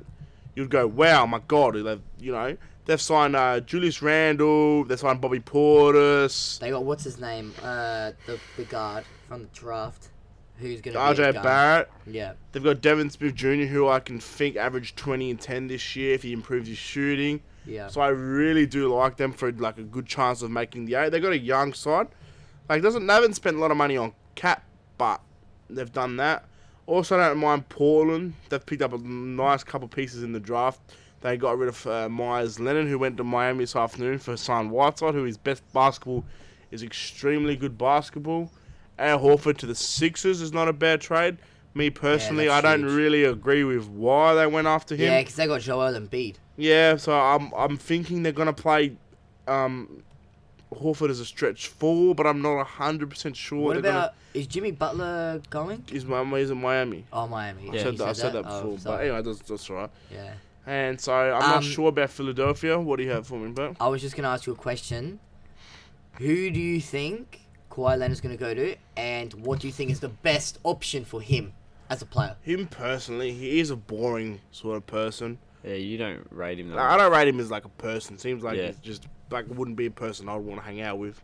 you'd go, wow, my God. They've signed Julius Randle. They've signed Bobby Portis. They got what's his name? The guard from the draft, who's gonna be RJ a guard. Barrett. Yeah. They've got Devin Smith Jr., who I can think averaged 20 and 10 this year if he improves his shooting. Yeah. So I really do like them for like a good chance of making the 8. They got a young side. Like they haven't spent a lot of money on cap, but they've done that. Also, I don't mind Portland. They've picked up a nice couple pieces in the draft. They got rid of Myers Leonard, who went to Miami this afternoon for Hassan Whiteside, who his best basketball is extremely good basketball. Al Horford to the Sixers is not a bad trade. Me personally, that's I don't huge. really agree with why they went after him. Yeah, because they got Joel Embiid. Yeah, so I'm thinking they're gonna play Horford as a stretch 4, but I'm not 100% sure. What they're about is Jimmy Butler going? He's in Miami. Oh, Miami. I Yeah, said you that, I said that Oh, before, but sorry. anyway, that's all right. Yeah. And so I'm not sure about Philadelphia. What do you have for me, bro? I was just gonna ask you a question. Who do you think Kawhi Leonard's gonna go to, and what do you think is the best option for him as a player? Him personally, he is a boring sort of person. Yeah, you don't rate him that Like, I don't rate him as like a person. Seems like Yeah. he's just like wouldn't be a person I'd want to hang out with.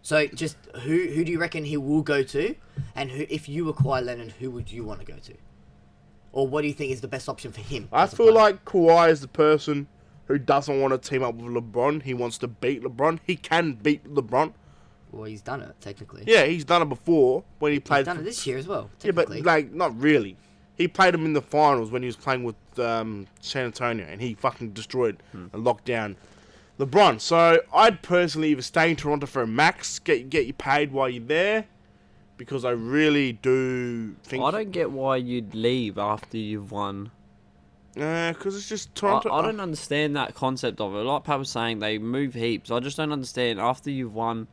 So, just who do you reckon he will go to, and who, if you were Kawhi Leonard, who would you want to go to, or what do you think is the best option for him? I as a feel player? like Kawhi is the person who doesn't want to team up with LeBron. He wants to beat LeBron. He can beat LeBron. well, he's done it technically. Yeah, he's done it before when he He's played. done it this year as well. Yeah, but Technically. like not really. He played him in the finals when he was playing with San Antonio, and he fucking destroyed and locked down LeBron. So I'd personally either stay in Toronto for a max, get you paid while you're there, because I really do think. I don't get why you'd leave after you've won. Because it's just Toronto. I don't understand that concept of it. Like Pat was saying, they move heaps. I just don't understand after you've won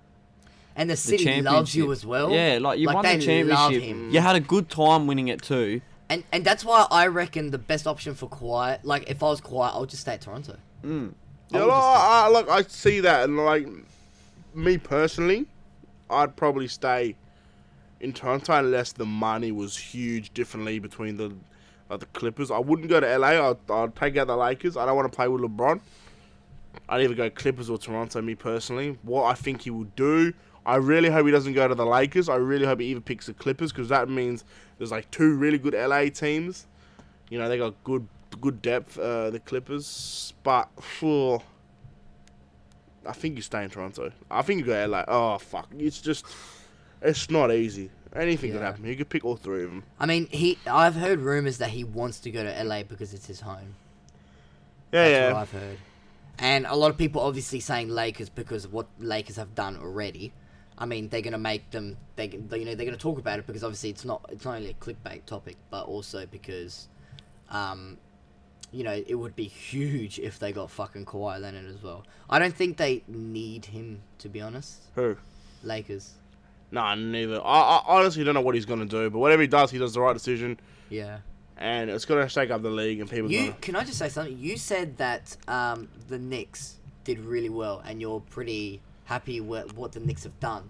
and the the city championship. loves you as well. Yeah, like you won they the love championship. him. You had a good time winning it too. And that's why I reckon the best option for Kawhi, like if I was Kawhi, I would just stay at Toronto. Yeah, look, I see that, and like me personally, I'd probably stay in Toronto unless the money was huge differently between the Clippers. I wouldn't go to LA. I'd take out the Lakers. I don't want to play with LeBron. I'd either go Clippers or Toronto, me personally. What I think he will do, I really hope he doesn't go to the Lakers. I really hope he either picks the Clippers, because that means there's like two really good LA teams. You know, they got good depth, the Clippers. But, I think you stay in Toronto. I think you go LA. Oh, fuck. It's not easy. Anything could happen. You could pick all three of them. I mean, I've heard rumors that he wants to go to LA because it's his home. That's what I've heard. And a lot of people obviously saying Lakers because of what Lakers have done already. I mean, they're gonna make them. They're gonna talk about it because obviously it's not only a clickbait topic, but also because, it would be huge if they got fucking Kawhi Leonard as well. I don't think they need him, to be honest. Who? Lakers. Nah, neither. I honestly don't know what he's gonna do, but whatever he does the right decision. Yeah. And it's gonna shake up the league, and people. Can I just say something? You said that the Knicks did really well, and you're pretty happy with what the Knicks have done.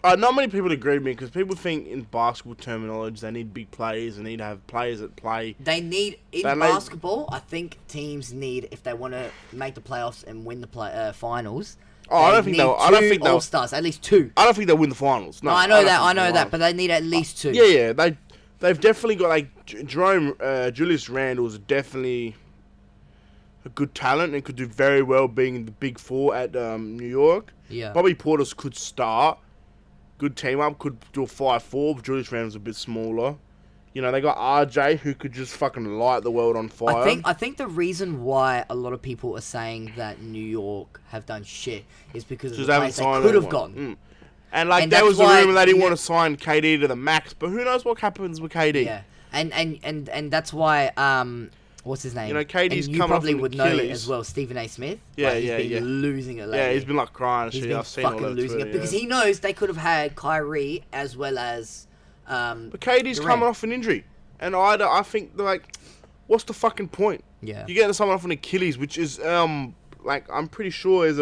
Not many people agree with me, because people think in basketball terminology they need big players, they need to have players that play. They need basketball. I think teams need, if they want to make the playoffs and win the finals. I don't think they'll All-Stars, at least two. I don't think they'll win the finals. No, I know that, but they need at least two. Yeah, they've definitely got, like, Julius Randle's definitely a good talent and could do very well being in the Big Four at New York. Yeah. Bobby Portis could start. Good team up, could do a 5-4, but Julius Randle's a bit smaller. You know, they got RJ, who could just fucking light the world on fire. I think the reason why a lot of people are saying that New York have done shit is because of the players they could have gotten. And there was a rumor they didn't want to sign KD to the max, but who knows what happens with KD? Yeah, and that's why what's his name? You know, KD's and you come probably off would know as well, Stephen A. Smith. Yeah, he's been losing it lately. Yeah, he's been like crying. He's been I've seen all fucking that losing it because he knows they could have had Kyrie as well as. But KD's Durant. coming off an injury, and I think like, what's the fucking point? Yeah, you get someone off an Achilles, which is like I'm pretty sure is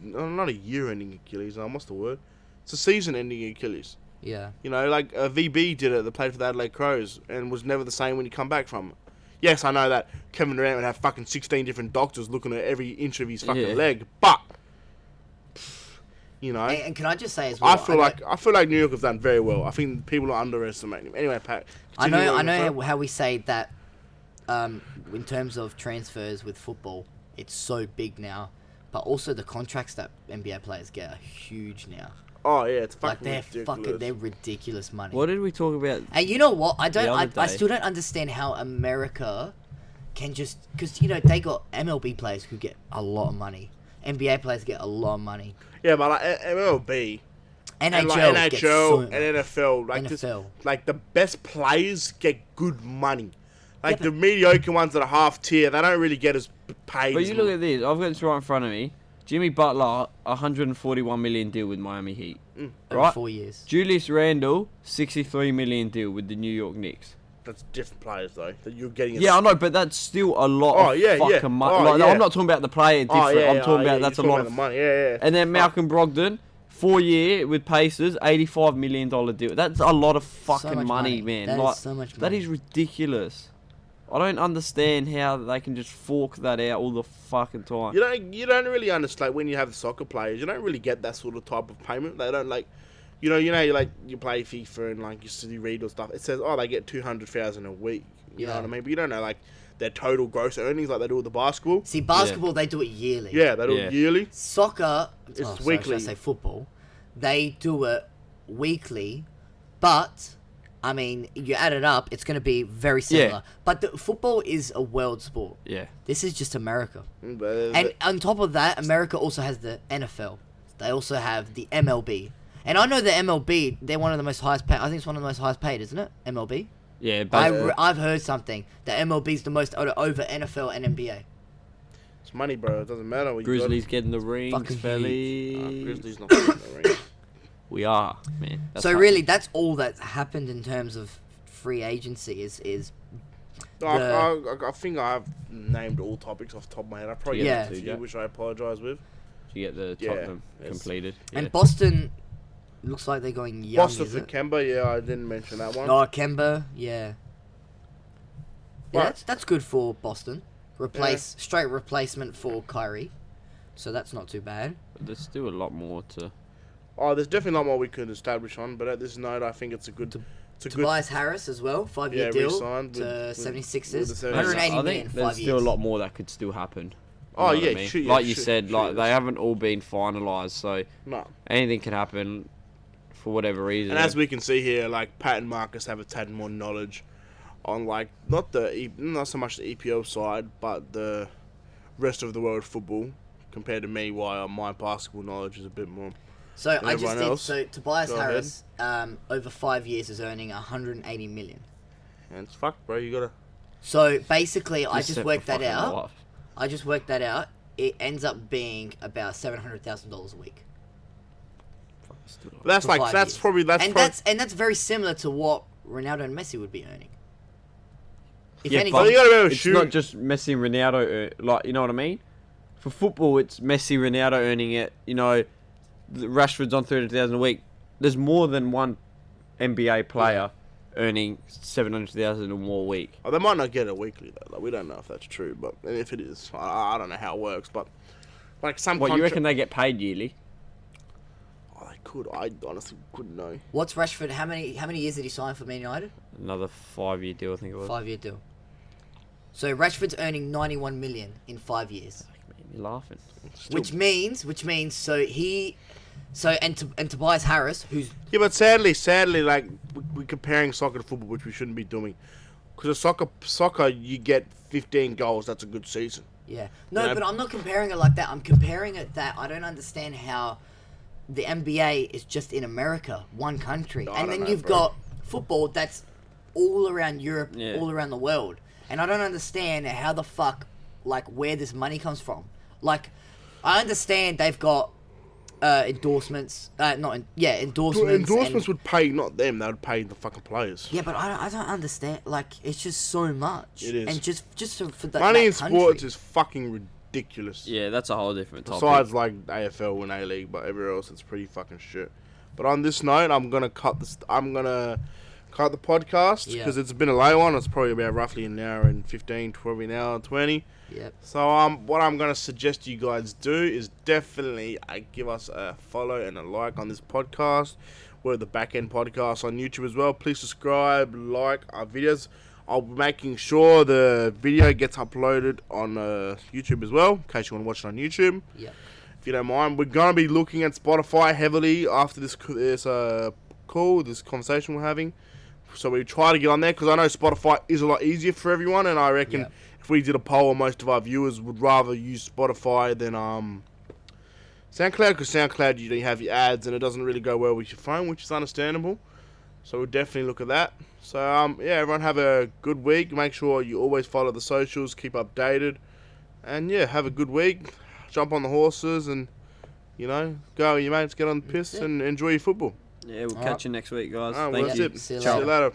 not a year-ending Achilles. What's the word? It's a season-ending Achilles. Yeah. You know, like VB did it. They played for the Adelaide Crows and was never the same when he come back from it. Yes, I know that Kevin Durant would have fucking 16 different doctors looking at every inch of his fucking leg, but you know. And can I just say as well? I feel like New York have done very well. I think people are underestimating him. Anyway, Pat. I know how we say that. In terms of transfers with football, it's so big now, but also the contracts that NBA players get are huge now. Oh yeah, it's fucking ridiculous. They're ridiculous money. What did we talk about? And you know what? I still don't understand how America can just, because they got MLB players who get a lot of money, NBA players get a lot of money. Yeah, but like MLB, NHL, and NFL, like the best players get good money. Like the mediocre ones that are half tier, they don't really get as paid. But you look at this. I've got this right in front of me. Jimmy Butler, $141 million deal with Miami Heat. Right? Right? 4 years. Julius Randle, $63 million deal with the New York Knicks. That's different players, though. That you're getting. Yeah, I know, but that's still a lot of fucking money. I'm not talking about the player different. I'm talking about that's a lot of money. Yeah. And then Malcolm Brogdon, 4 year with Pacers, $85 million deal. That's a lot of fucking money, man. That is so much money. That is ridiculous. I don't understand how they can just fork that out all the fucking time. You don't really understand when you have soccer players. You don't really get that sort of type of payment. They don't like, you play FIFA and like you read or stuff. It says they get $200,000 a week. You know what I mean? But you don't know like their total gross earnings like they do with the basketball. See, basketball they do it yearly. Yeah, they do it yearly. Soccer, it's weekly. Should I say football? They do it weekly, but. I mean, you add it up, it's going to be very similar. Yeah. But football is a world sport. Yeah. This is just America. And on top of that, America also has the NFL. They also have the MLB. And I know the MLB, they're one of the most highest paid. I think it's one of the most highest paid, isn't it? MLB? Yeah. But I've heard something. that MLB is the most over NFL and NBA. It's money, bro. It doesn't matter. Grizzlies getting the rings, Fucking fellas. Grizzlies not getting the rings. We are, man. So really, that's all that's happened in terms of free agency is I think I've named all topics off the top of my head. I probably get a few, which I apologise with. You get the Tottenham completed. And Boston, looks like they're going young. Boston is for it? Kemba, yeah, I didn't mention that one. Oh, Kemba, yeah. Yeah, Right. that's good for Boston. Straight replacement for Kyrie. So that's not too bad. But there's still a lot more to. Oh, there's definitely a lot more we could establish on, but at this note, I think it's a good. Tobias Harris as well, 5-year deal re-signed to with 76ers. the 76ers. 180 I million, think 5 there's years. still a lot more that could still happen. Oh, know what yeah, I mean? sure, yeah, like you sure, said, sure. like they haven't all been finalised, so No. anything can happen for whatever reason. And as we can see here, like Pat and Marcus have a tad more knowledge on like not so much the EPO side, but the rest of the world football compared to me. Why my basketball knowledge is a bit more. So than I just everyone did. else. So Tobias Go ahead. Harris, over 5 years, is earning 180 million. And it's fuck, bro. You gotta. So basically, I just set worked for that fucking out. life. I just worked that out. It ends up being about $700,000 a week. But that's For like 5 that's years. probably and that's very similar to what Ronaldo and Messi would be earning. If Yeah, anything, But you gotta remember, It's not just Messi and Ronaldo, like, you know what I mean? For football, it's Messi, Ronaldo earning it. You know, Rashford's on 300,000 a week. There's more than one NBA player earning 700,000 or more a week. Oh, they might not get it weekly though. Like, we don't know if that's true, but if it is, I don't know how it works. But like some. What, you reckon they get paid yearly? Oh, they could. I honestly couldn't know. what's Rashford? How many years did he sign for Man United? Another 5-year deal, I think it was. 5-year deal. So Rashford's earning 91 million in 5 years, You're laughing. Still- which means and Tobias Harris, who's Yeah, but sadly, like we're comparing soccer to football, which we shouldn't be doing. Because soccer, you get 15 goals. That's a good season. yeah, no, You know- but I'm not comparing it like that. I'm comparing it that I don't understand how the NBA is just in America, one country, I and don't then know, you've bro. got football that's all around Europe, Yeah. all around the world, and I don't understand how the fuck, like, where this money comes from. Like, I understand they've got endorsements, endorsements. Endorsements would pay not them. They would pay the fucking players. Yeah, but I don't understand. Like, it's just so much. It is. And just for that Money in that country. sports is fucking ridiculous. Yeah, that's a whole different topic. Besides like AFL and A-League, but everywhere else it's pretty fucking shit. But on this note, I'm gonna cut the podcast Yeah. because it's been a late one. It's probably about roughly an hour and 15, probably an hour and 20. Yep. So what I'm gonna suggest you guys do is definitely give us a follow and a like on this podcast. We're the Back End Podcast on YouTube as well. Please subscribe, like our videos. I'll be making sure the video gets uploaded on YouTube as well, in case you want to watch it on YouTube. Yep. If you don't mind, we're gonna be looking at Spotify heavily after this conversation we're having. So we try to get on there because I know Spotify is a lot easier for everyone, and I reckon Yep. if we did a poll, most of our viewers would rather use Spotify than SoundCloud, because SoundCloud you have your ads and it doesn't really go well with your phone, which is understandable. So we'll definitely look at that. So everyone have a good week. Make sure you always follow the socials, keep updated, and have a good week. Jump on the horses and go with your mates, get on the piss it. and enjoy your football. Yeah, we'll Alright. catch you next week, guys. Alright, well, Thank that's you. it. See you See you later. later.